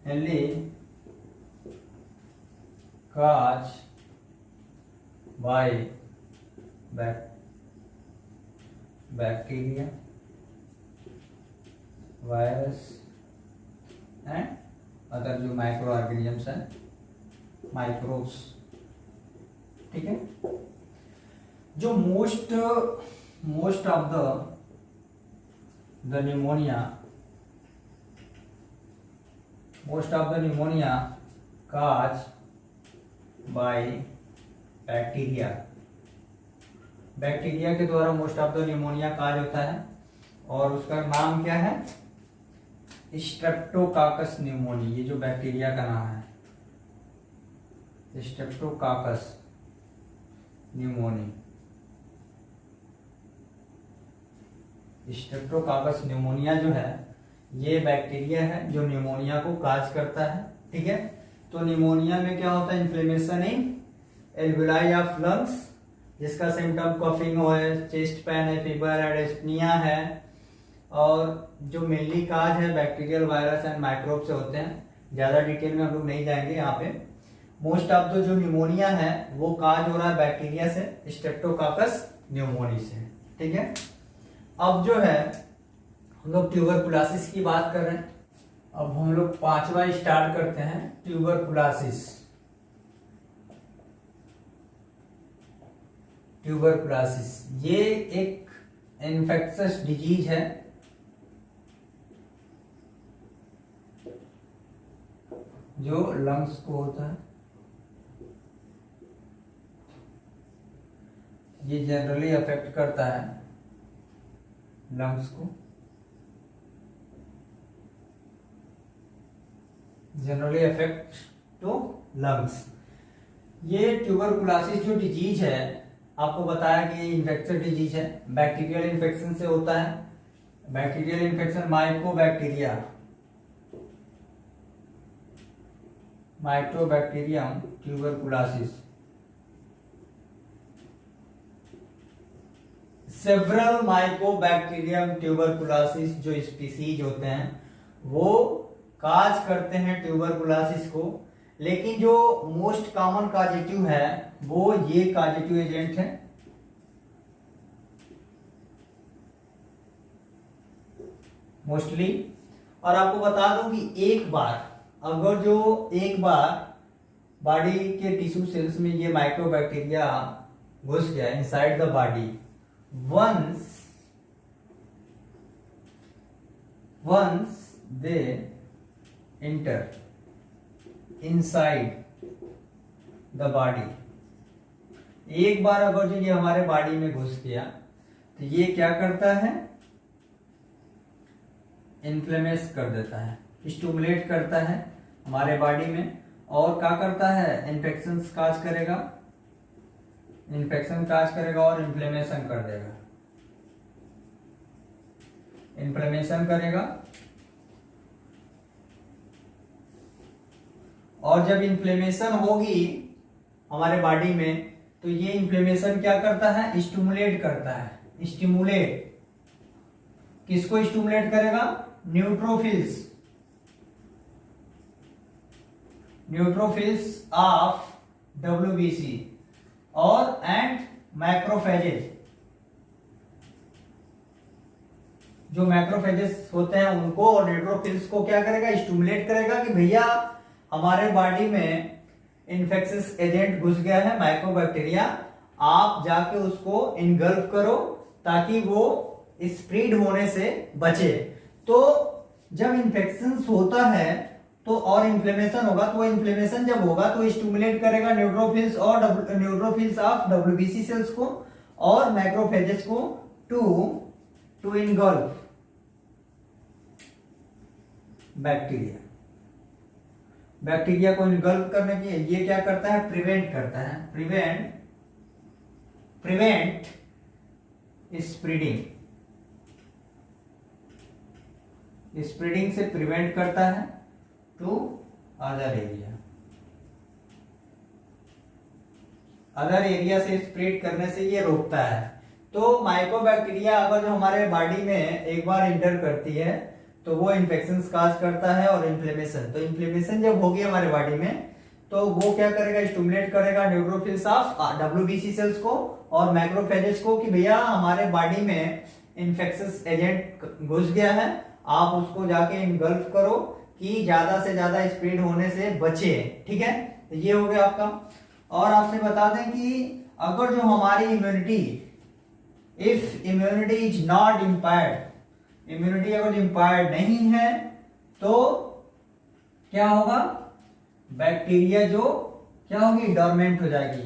mainly cause by bacteria, virus and other जो माइक्रो ऑर्गेनिजम्स हैं, माइक्रोब्स। ठीक है। जो most of the pneumonia cause by bacteria, bacteria के द्वारा मोस्ट ऑफ द निमोनिया काज होता है। और उसका नाम क्या है, स्ट्रेप्टोकाकस न्यूमोनी। ये जो बैक्टीरिया का नाम है स्ट्रेप्टोकाकस न्यूमोनी। स्ट्रेप्टोकाकस न्यूमोनिया जो है ये बैक्टीरिया है जो न्यूमोनिया को काज करता है। ठीक है। तो न्यूमोनिया में क्या होता है, inflammation in alveoli of lungs, जिसका सिम्टम कफिंग है, चेस्ट पेन है, फीवर है, डिस्पनिया है। और जो मेनली काज है बैक्टीरियल, वायरस एंड माइक्रोब से होते हैं। ज्यादा डिटेल में हम लोग नहीं जाएंगे यहाँ पे। मोस्ट ऑफ द जो न्यूमोनिया है वो काज हो रहा है बैक्टीरिया से, स्ट्रेप्टोकाकस न्यूमोनी से। ठीक है। अब जो है हम लोग ट्यूबरकुलोसिस की बात कर रहे हैं। अब हम लोग 5वां स्टार्ट करते हैं, ट्यूबरकुलोसिस। ट्यूबरकुलोसिस ये एक इन्फेक्शियस डिजीज है जो लंग्स को होता है। ये जनरली अफेक्ट करता है लंग्स को, जनरली अफेक्ट टू लंग्स। ये ट्यूबरकुलोसिस जो डिजीज है आपको बताया कि ये इन्फेक्शियस डिजीज है, बैक्टीरियल इन्फेक्शन से होता है। Bacterial infection Mycobacterium tuberculosis. Several Mycobacterium tuberculosis जो स्पीसीज होते हैं वो काज करते हैं ट्यूबरकुलोसिस को, लेकिन जो मोस्ट कॉमन काजेटिव है वो ये काजेटिव एजेंट है, मोस्टली। और आपको बता दूं कि एक बार बॉडी के टिश्यू सेल्स में ये माइक्रोबैक्टीरिया घुस गया inside the body, once they enter inside the body, एक बार अगर जो ये हमारे बॉडी में घुस गया तो ये क्या करता है, इन्फ्लेमेस कर देता है, स्टिमुलेट करता है हमारे बॉडी में। और क्या करता है, इन्फेक्शन काज करेगा और इन्फ्लेमेशन कर देगा, इन्फ्लेमेशन करेगा। और जब इन्फ्लेमेशन होगी हमारे बॉडी में तो ये इन्फ्लेमेशन क्या करता है, स्टिमुलेट करता है। स्टिमुलेट किसको स्टिमुलेट करेगा, न्यूट्रोफिल्स ऑफ WBC और एंड मैक्रोफेजेस। जो मैक्रोफेजेस होते हैं उनको और न्यूट्रोफिल्स को क्या करेगा, स्टिमुलेट करेगा कि भैया हमारे बॉडी में इन्फेक्शियस एजेंट घुस गया है, माइकोबैक्टीरिया, आप जाके उसको इनगल्फ करो ताकि वो स्प्रेड होने से बचे। तो जब इन्फेक्शन होता है तो और इन्फ्लेमेशन होगा, तो वो इन्फ्लेमेशन जब होगा तो स्टिमुलेट करेगा न्यूट्रोफिल्स और न्यूट्रोफिल्स ऑफ डब्ल्यूबीसी सेल्स को और मैक्रोफेजेस को टू इनगल्फ बैक्टीरिया। बैक्टीरिया को इनगल्फ करने के ये क्या करता है, प्रिवेंट करता है, प्रिवेंट स्प्रेडिंग से प्रिवेंट करता है टू अदर एरिया से स्प्रेड करने से ये रोकता है। तो माइकोबैक्टीरिया अगर जो हमारे बॉडी में एक बार इंटर करती है तो वो इन्फेक्शन काज करता है और इन्फ्लेमेशन। तो इन्फ्लेमेशन जब होगी हमारे बॉडी में तो वो क्या करेगा, स्टिमुलेट करेगा न्यूट्रोफिल्स ऑफ डब्ल्यूबीसी सेल्स को और मैक्रोफेजेस को कि भैया हमारे बॉडी में इन्फेक्शस एजेंट घुस गया है, आप उसको जाके इनगल्फ करो कि ज्यादा से ज्यादा स्प्रेड होने से बचे। ठीक है, तो ये हो गया आपका। और आपसे बता दें कि अगर जो हमारी immunity, if immunity is not impaired, immunity अगर इम्पायर्ड नहीं है तो क्या होगा, बैक्टीरिया जो क्या होगी, डोरमेंट हो जाएगी,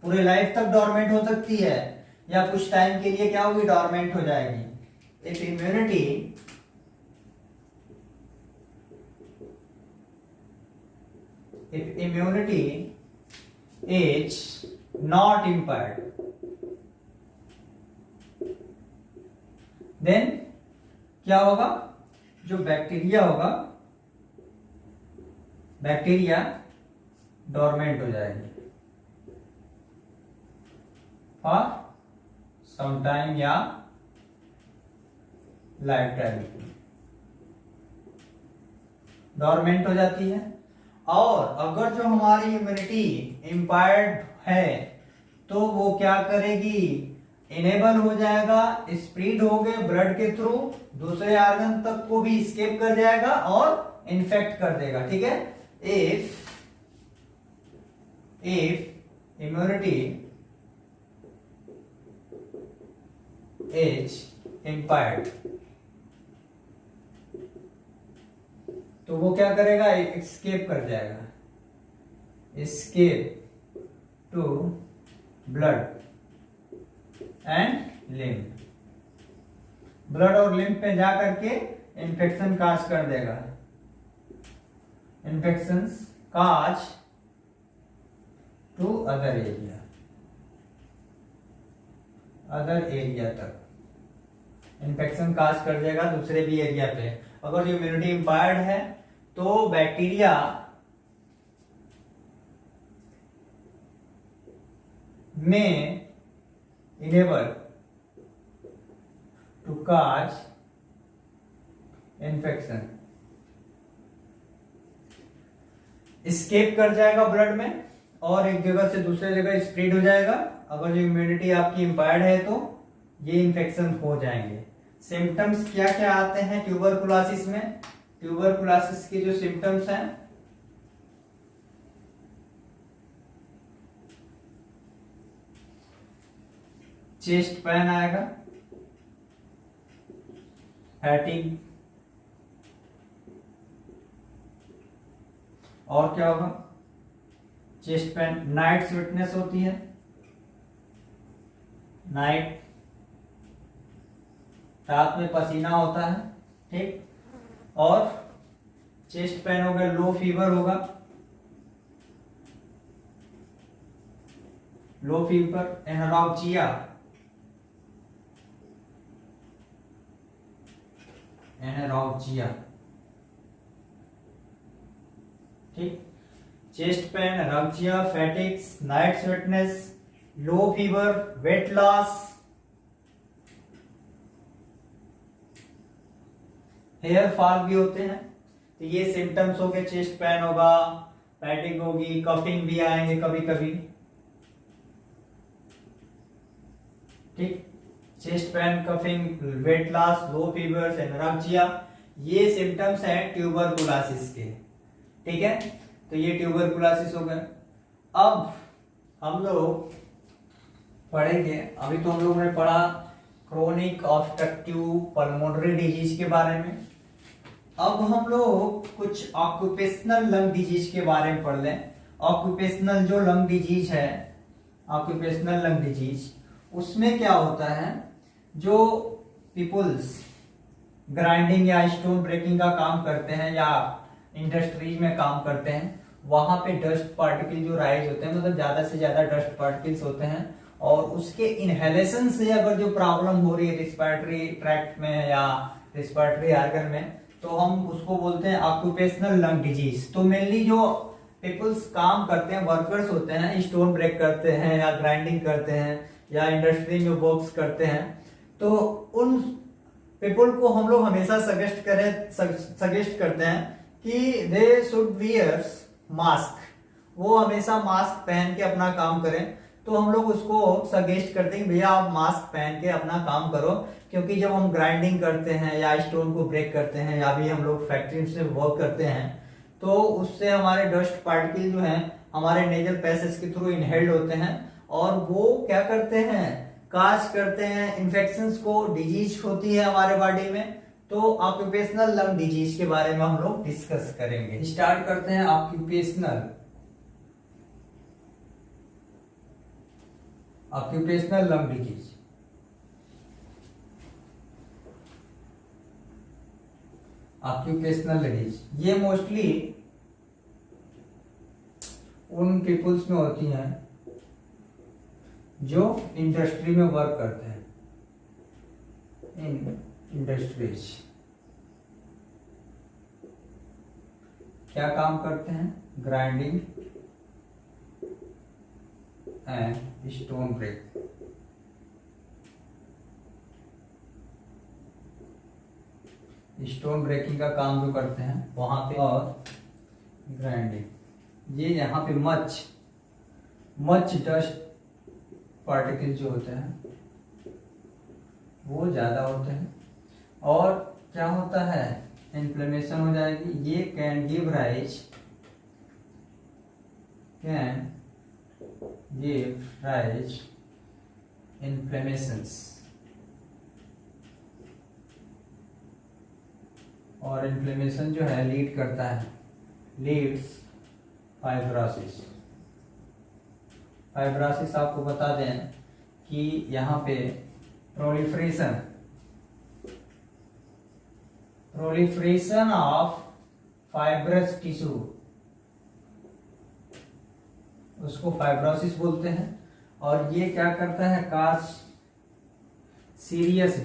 पूरे लाइफ तक डोरमेंट हो सकती है या कुछ टाइम के लिए क्या होगी, डोरमेंट हो जाएगी। If immunity is not impaired, then क्या होगा, जो बैक्टीरिया होगा, बैक्टीरिया डोरमेंट हो जाएगी फॉर सम टाइम या लाइफ टाइम, डोरमेंट हो जाती है। और अगर जो हमारी इम्यूनिटी इम्पायर्ड है तो वो क्या करेगी, इनेबल हो जाएगा, स्प्रेड हो गए ब्लड के थ्रू दूसरे ऑर्गन तक को भी स्केप कर जाएगा और इन्फेक्ट कर देगा। ठीक है, इफ इम्यूनिटी इज इम्पायर्ड तो वो क्या करेगा, एस्केप कर जाएगा, escape to blood and lymph, blood और लिम्फ पे जा करके इन्फेक्शन काज कर देगा, infection cause to other area तक इन्फेक्शन काज कर देगा दूसरे भी एरिया पे। अगर जो इम्यूनिटी इम्पायर्ड है तो बैक्टीरिया में enable to cause infection, escape कर जाएगा ब्लड में और एक जगह से दूसरे जगह स्प्रेड हो जाएगा। अगर जो इम्यूनिटी आपकी इम्पायर्ड है तो ये इन्फेक्शन हो जाएंगे। सिम्टम्स क्या क्या आते हैं ट्यूबरकुलोसिस में, ट्यूबरकुलोसिस के जो सिम्टम्स हैं, चेस्ट पेन आएगा, फैटिग, और क्या होगा, चेस्ट पेन, नाइट स्वीटनेस होती है, नाइट, रात में पसीना होता है। ठीक, और चेस्ट पेन हो गया, लो फीवर होगा, लो फीवर, एनोरेक्सिया, ठीक, chest pain, anorexia, fatigues, night sweatness, low fever, weight loss, hair fall भी होते हैं। तो ये सिम्टम्स हो गए, चेस्ट पेन होगा, फैटिग होगी, कफिंग भी आएंगे कभी कभी। ठीक, chest pain, coughing, weight loss, low fever, anorexia, ये सिम्टम्स हैं ट्यूबरकुलोसिस के। ठीक है, तो ये ट्यूबरकुलोसिस हो गए। अब हम लोग पढ़ेंगे। अभी तो हम लोगों ने पढ़ा क्रोनिक ऑब्स्ट्रक्टिव पल्मोनरी डिजीज के बारे में। अब हम लोग कुछ ऑक्यूपेशनल लंग डिजीज के बारे में पढ़ लें। ऑक्यूपेशनल जो लंग डिजीज है, ऑक्यूपेशनल लंग डिजीज, उसमें क्या होता है, जो पीपुल्स ग्राइंडिंग या स्टोन ब्रेकिंग का काम करते हैं या इंडस्ट्रीज में काम करते हैं, वहां पे डस्ट पार्टिकल जो राइज होते हैं, मतलब ज्यादा से ज्यादा डस्ट पार्टिकल्स होते हैं, और उसके इनहेलेशन से अगर जो प्रॉब्लम हो रही है रिस्पिरेटरी ट्रैक्ट में या रिस्पिरेटरी ऑर्गन में, तो हम उसको बोलते हैं ऑक्यूपेशनल लंग डिजीज। तो मेनली जो पीपल्स काम करते हैं, वर्कर्स होते हैं, स्टोन ब्रेक करते हैं या ग्राइंडिंग करते हैं या इंडस्ट्री में वर्क्स करते हैं, तो उन पीपल को हम लोग हमेशा सजेस्ट करते हैं कि दे शुड वियर्स मास्क, वो हमेशा मास्क पहन के अपना काम करें। तो हम लोग उसको सजेस्ट करते हैं भैया आप मास्क पहन के अपना काम करो, क्योंकि जब हम ग्राइंडिंग करते हैं या स्टोन को ब्रेक करते हैं या भी हम लोग फैक्ट्री से वर्क करते हैं, तो उससे हमारे डस्ट पार्टिकल जो हैं हमारे नेजल पैसेज के थ्रू इनहेल्ड होते हैं, और वो क्या करते हैं, काज करते हैं इन्फेक्शंस को, डिजीज होती है हमारे बॉडी में। तो ऑक्यूपेशनल लंग डिजीज के बारे में हम लोग डिस्कस करेंगे। स्टार्ट करते हैं occupational lung disease. Occupational disease ये मोस्टली उन पीपुल्स में होती हैं जो इंडस्ट्री में वर्क करते हैं, इन इंडस्ट्रीज क्या काम करते हैं, grinding and stone break. Stone breaking का काम जो करते हैं वहां पे, और ग्राइंडिंग, ये यहाँ पे मच डस्ट पार्टिकल जो होते हैं वो ज्यादा होते हैं, और क्या होता है, इन्फ्लेमेशन हो जाएगी। ये कैन गिव राइज इन्फ्लेमेशंस, और इन्फ्लेमेशन जो है लीड करता है, लीड्स फाइब्रोसिस। फाइब्रोसिस आपको बता दें कि यहाँ पे प्रोलिफरेशन ऑफ फाइब्रस टिश्यू, उसको फाइब्रोसिस बोलते हैं। और ये क्या करता है, काज सीरियस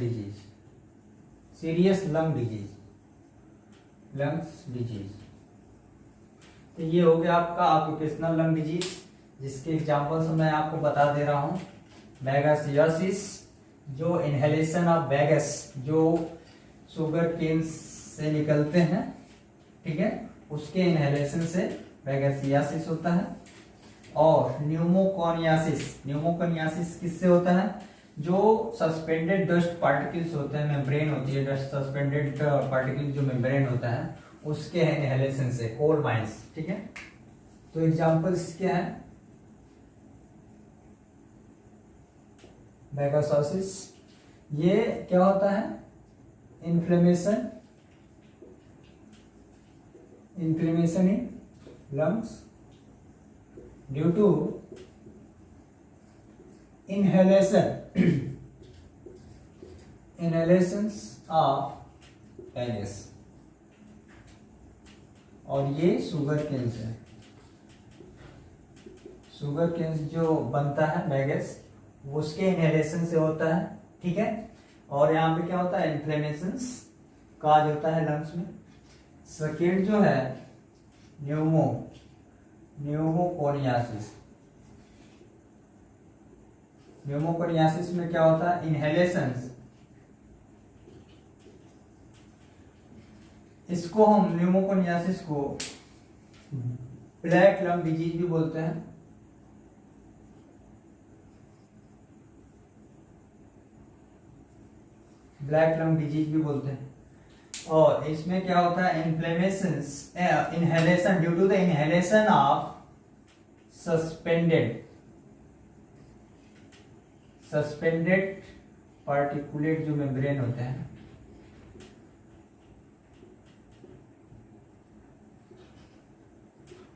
लंग्स डिजीज। तो ये हो गया आपका ऑक्यूपेशनल लंग डिजीज, जिसके एग्जांपल्स मैं आपको बता दे रहा हूं। बैगासियोसिस, जो इनहेलेशन ऑफ बैगस, जो शुगर केन से निकलते हैं, ठीक है, उसके इनहेलेशन से बैगासियोसिस होता है। और न्यूमोकोनियासिस किससे होता है, जो सस्पेंडेड डस्ट पार्टिकल्स होते हैं, मेम्ब्रेन होती है, डस्ट सस्पेंडेड पार्टिकल जो मेम्ब्रेन होता है उसके इनहेलेशन से, कोल माइंस, ठीक है। तो एग्जांपल्स क्या है, बैगासियोसिस, ये क्या होता है, inflammation in lungs due to inhalations of bagasse. और ये शुगर केन जो बनता है बैगस, उसके इनहेलेशन से होता है, ठीक है। और यहाँ पे क्या होता है, इन्फ्लेमेशंस काज होता है लंग्स में। सेकेंड जो है न्यूमोकोनियासिस में क्या होता है, इनहेलेशंस, इसको हम न्यूमोकोनियासिस को ब्लैक लंग डिजीज भी बोलते हैं। और इसमें क्या होता है, inhalation due to the inhalation of suspended suspended particulate जो मेम्ब्रेन होते हैं,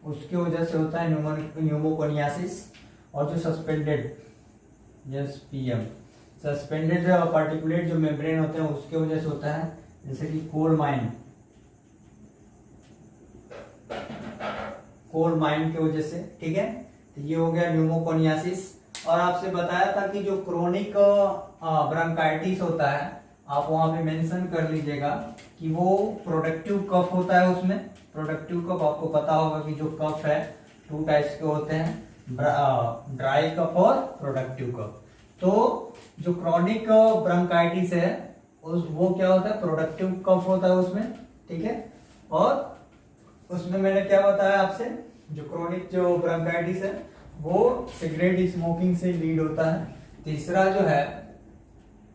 उसकी वजह से होता है न्यूमोकोनियासिस। और जो सस्पेंडेड पीएम सस्पेंडेड पार्टिकुलेट जो मेम्ब्रेन होते हैं उसके वजह से होता है, जैसे कि कोल माइन की वजह से, ठीक है। तो ये हो गया न्यूमोकोनियासिस। और आपसे बताया था कि जो क्रोनिक ब्रोंकाइटिस होता है, आप वहां पे मेंशन कर लीजिएगा कि वो प्रोडक्टिव कफ होता है। उसमें प्रोडक्टिव कफ आपको पता होगा कि जो कफ है 2 टाइप्स के होते हैं, ड्राई कफ और प्रोडक्टिव कफ। तो जो क्रोनिक ब्रोंकाइटिस है वो क्या होता है, प्रोडक्टिव कफ होता है उसमें, ठीक है। और उसमें मैंने क्या बताया आपसे, जो क्रोनिक जो ब्रोंकाइटिस है वो सिगरेट स्मोकिंग से लीड होता है। तीसरा जो है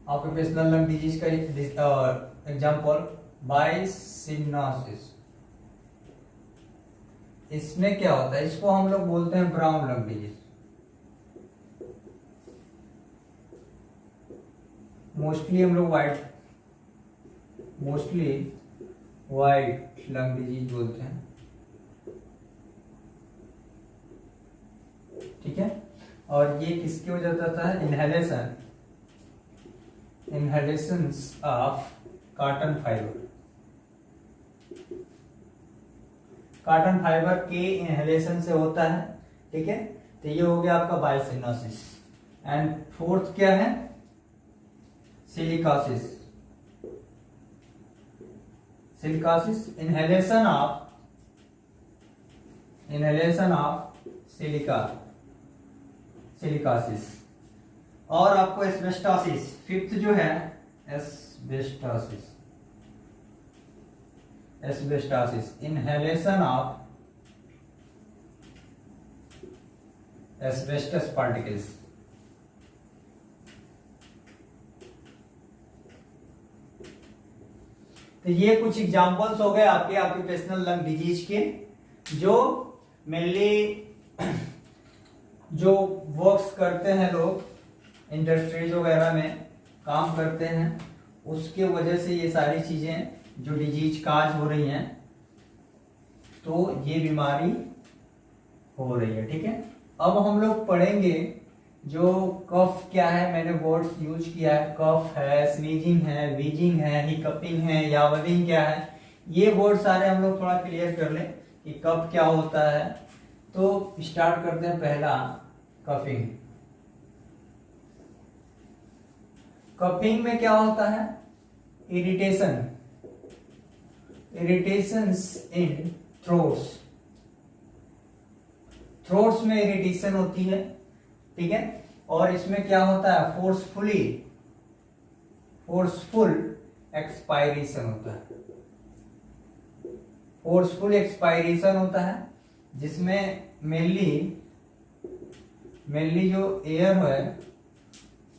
ऑक्यूपेशनल लंग डिजीज का एग्जांपल बाइसिनोसिस। इसमें क्या होता है, इसको हम लोग बोलते हैं brown lung disease. Mostly white lung disease बोलते हैं, ठीक है। और ये किसकी वजह से होता है, इनहेलेशन ऑफ कॉटन फाइबर के इनहेलेशन से होता है, ठीक है। तो ये हो गया आपका बाइसिनोसिस। एंड फोर्थ क्या है, सिलिकोसिस। Inhalation of silicosis. और आपको एस्बेस्टोसिस, फिफ्थ जो है asbestosis, inhalation of asbestos particles. तो ये कुछ एग्जांपल्स हो गए आपके ऑक्यूपेशनल लंग डिजीज के, जो मेनली जो वर्क्स करते हैं लोग इंडस्ट्रीज वगैरह में काम करते हैं, उसके वजह से ये सारी चीजें जो डिजीज काज हो रही हैं, तो ये बीमारी हो रही है, ठीक है। अब हम लोग पढ़ेंगे जो कफ क्या है, मैंने वर्ड्स यूज किया है, कफ है, स्नीजिंग है, वीजिंग है, हिकअपिंग है, यावलिंग क्या है, ये वर्ड सारे हम लोग थोड़ा क्लियर कर लें कि कफ क्या होता है। तो स्टार्ट करते हैं पहला, कफिंग। कफिंग में क्या होता है, इरिटेशंस इन थ्रोट्स में इरिटेशन होती है, ठीक है। और इसमें क्या होता है, फोर्सफुल एक्सपायरेशन होता है, जिसमें मेनली जो एयर है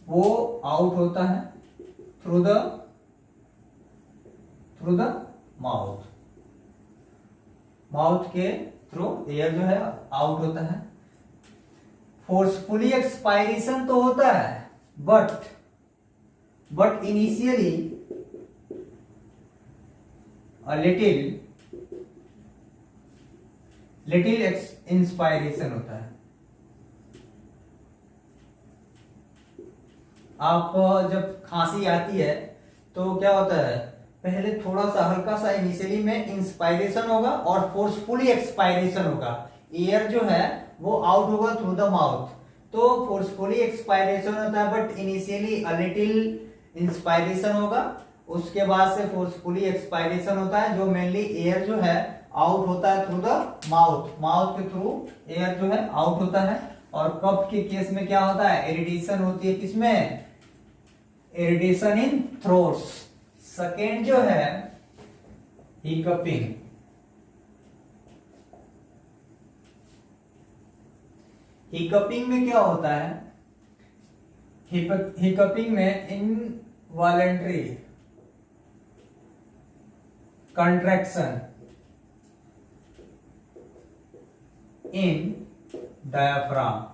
वो आउट होता है थ्रू द माउथ के थ्रू एयर जो है आउट होता है। फोर्सफुली एक्सपायरेशन तो होता है, बट इनिशियली लिटिल इंस्पायरेशन होता है। आप जब खांसी आती है तो क्या होता है, पहले थोड़ा सा हल्का सा इनिशियली में इंस्पायरेशन होगा और फोर्सफुली एक्सपायरेशन होगा। एयर जो है वो आउट होगा थ्रू द माउथ, तो फोर्सफुली एक्सपायरेशन होता है, but initially a little inspiration होगा, उसके बाद से फोर्सफुली एक्सपायरेशन होता है, जो मेनली एयर जो है आउट होता है थ्रू द माउथ के थ्रू एयर जो है आउट होता है। और कफ के केस में क्या होता है, इरिटेशन होती है, किसमें, इरिटेशन इन थ्रोट्स। सेकेंड जो है हिकअपिंग। हिकअपिंग में क्या होता है, हिकअपिंग में involuntary contraction in diaphragm.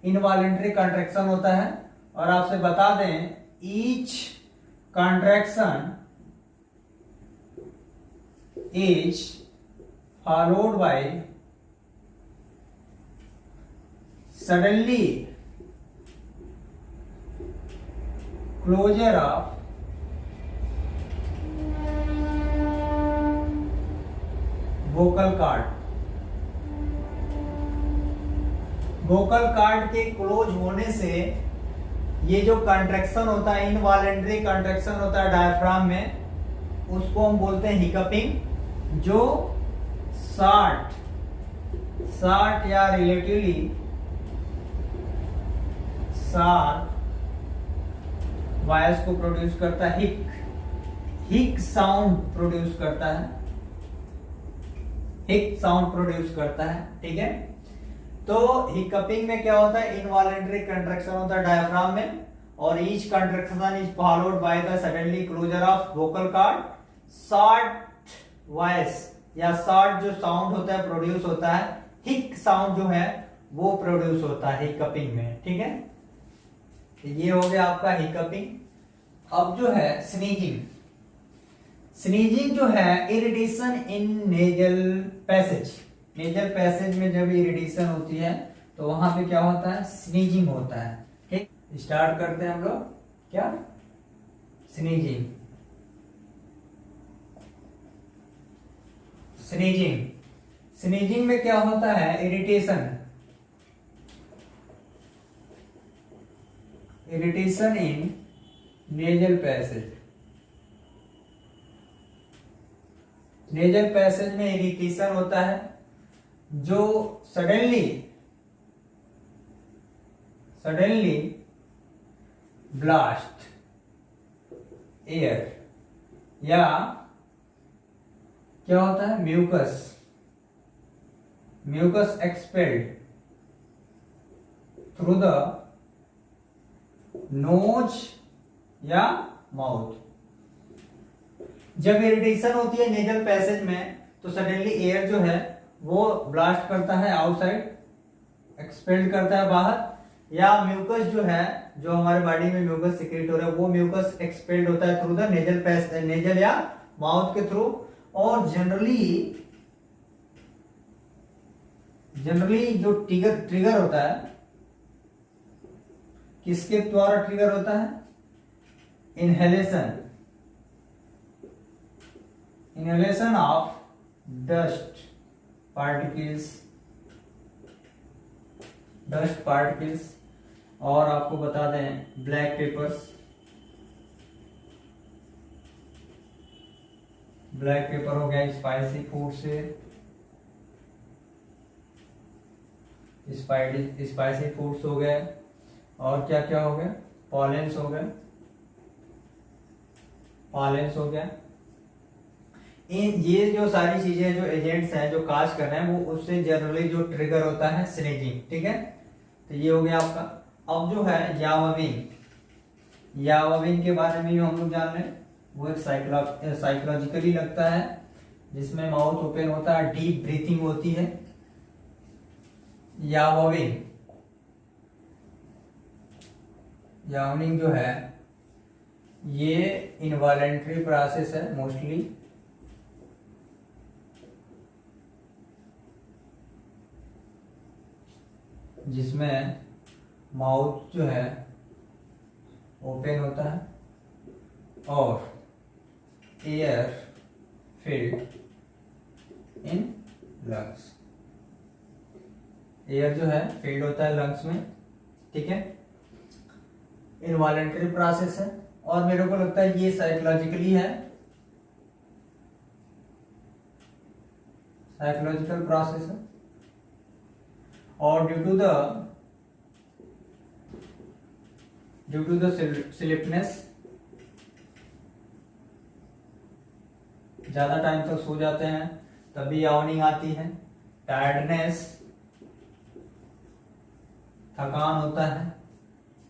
Involuntary contraction होता है। और आपसे बता दें, each contraction is followed by suddenly closure of vocal cord. Vocal cord के क्लोज होने से ये जो कंट्रैक्शन होता है, इनवॉलेंट्री कंट्रैक्शन होता है डायफ्राम में, उसको हम बोलते हैं हिकअपिंग, जो 60 या रिलेटिवली शार्प वॉइस को प्रोड्यूस करता है। हिक साउंड प्रोड्यूस करता है, हिक साउंड प्रोड्यूस करता है। ठीक है, तो हिकअपिंग में क्या होता है, इनवॉलेंट्री कंट्रैक्शन होता है डायफ्राम में, और each contraction is followed by the suddenly closure of vocal cord. Short voice या शॉर्ट जो साउंड होता है प्रोड्यूस होता है, हिक साउंड जो है वो प्रोड्यूस होता है हिकअपिंग में। ठीक है, तो ये हो गया आपका हिकअपिंग। अब जो है स्नीजिंग। स्नीजिंग जो है इरिटेशन इन नेजल पैसेज। नेजल पैसेज में जब इरिटेशन होती है तो वहां पे क्या होता है, स्नीजिंग होता है। ठीक, स्टार्ट करते हैं हम लोग। क्या, स्नीजिंग। स्नीजिंग, स्नीजिंग में क्या होता है, इरिटेशन, इरिटेशन इन नेजल पैसेज। नेजल पैसेज में इरिटेशन होता है जो सडनली ब्लास्ट एयर, या क्या होता है, mucus expelled through the nose या माउथ। जब इरिटेशन होती है नेजल पैसेज में तो सडनली एयर जो है वो ब्लास्ट करता है आउटसाइड, एक्सपेल्ड करता है बाहर, या म्यूकस जो है, जो हमारे बॉडी में म्यूकस सिक्रेट हो रहा है, वो म्यूकस एक्सपेल्ड होता है थ्रू द नेजल या माउथ के थ्रू। और जनरली जो ट्रिगर होता है, किसके द्वारा ट्रिगर होता है, इनहेलेशन ऑफ डस्ट पार्टिकल्स। और आपको बता दें, ब्लैक पेपर हो गया स्पाइसी फूड से, स्पाइसी फूड्स हो गए, और क्या क्या हो गया, पॉलेंस हो गया। ये जो सारी चीजें, जो एजेंट्स हैं जो काज कर रहे हैं, वो उससे जनरली जो ट्रिगर होता है स्नीजिंग। ठीक है, तो ये हो गया आपका। अब जो है यावाविंग के बारे में हम लोग जान रहे हैं। वो एक साइकोलॉजिकली लगता है, जिसमें माउथ ओपन होता है, डीप ब्रीथिंग होती है। यावनिंग जो है ये इनवॉलेंट्री प्रोसेस है मोस्टली, जिसमें माउथ जो है ओपन होता है और air filled in lungs. Air जो है फील्ड होता है लंग्स में। ठीक है, इनवॉलेंट्री प्रोसेस है, और मेरे को लगता है ये साइकोलॉजिकली है, साइकोलॉजिकल प्रोसेस है। और ड्यू टू द स्लीपनेस, ज्यादा टाइम तक सो जाते हैं तभी यावनिंग आती है। टायर्डनेस, थकान होता है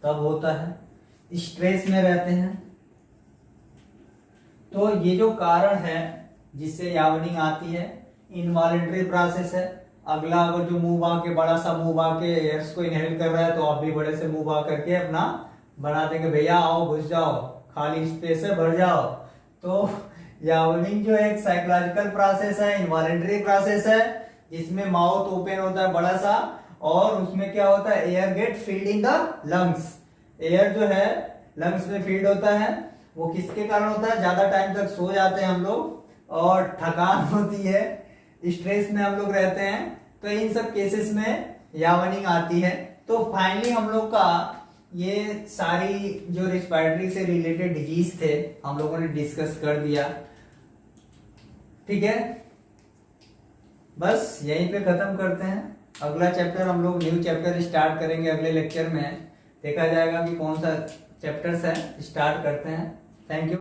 तब होता है। स्ट्रेस में रहते हैं। तो ये जो कारण है जिससे यावनिंग आती है, इनवॉलेंट्री प्रोसेस है। अगला अगर जो मुंह बा के बड़ा सा मुंह बा के एयर्स को इनहेल कर रहा है, तो आप भी बड़े से मुंह बा करके अपना बना देंगे, भैया आओ घुस जाओ, खाली स्पेस है भर जाओ। तो यावनिंग जो एक साइकोलॉजिकल प्रोसेस है, इनवॉलंटरी प्रोसेस है, जिसमें माउथ ओपन होता है बड़ा सा, और उसमें क्या होता है, air get filled in the lungs. Air जो है लंग्स में फील्ड होता है। वो किसके कारण होता है, ज्यादा टाइम तक सो जाते हैं हम लोग और थकान होती है, स्ट्रेस में हम लोग रहते हैं, तो इन सब केसेस में यावनिंग आती है। तो फाइनली हम लोग का ये सारी जो रिस्पायरेटरी से रिलेटेड डिजीज थे हम लोगों ने डिस्कस कर दिया। ठीक है, बस यहीं पे खत्म करते हैं। अगला चैप्टर हम लोग न्यू चैप्टर स्टार्ट करेंगे अगले लेक्चर में। देखा जाएगा कि कौन सा चैप्टर्स है, स्टार्ट करते हैं। Thank you.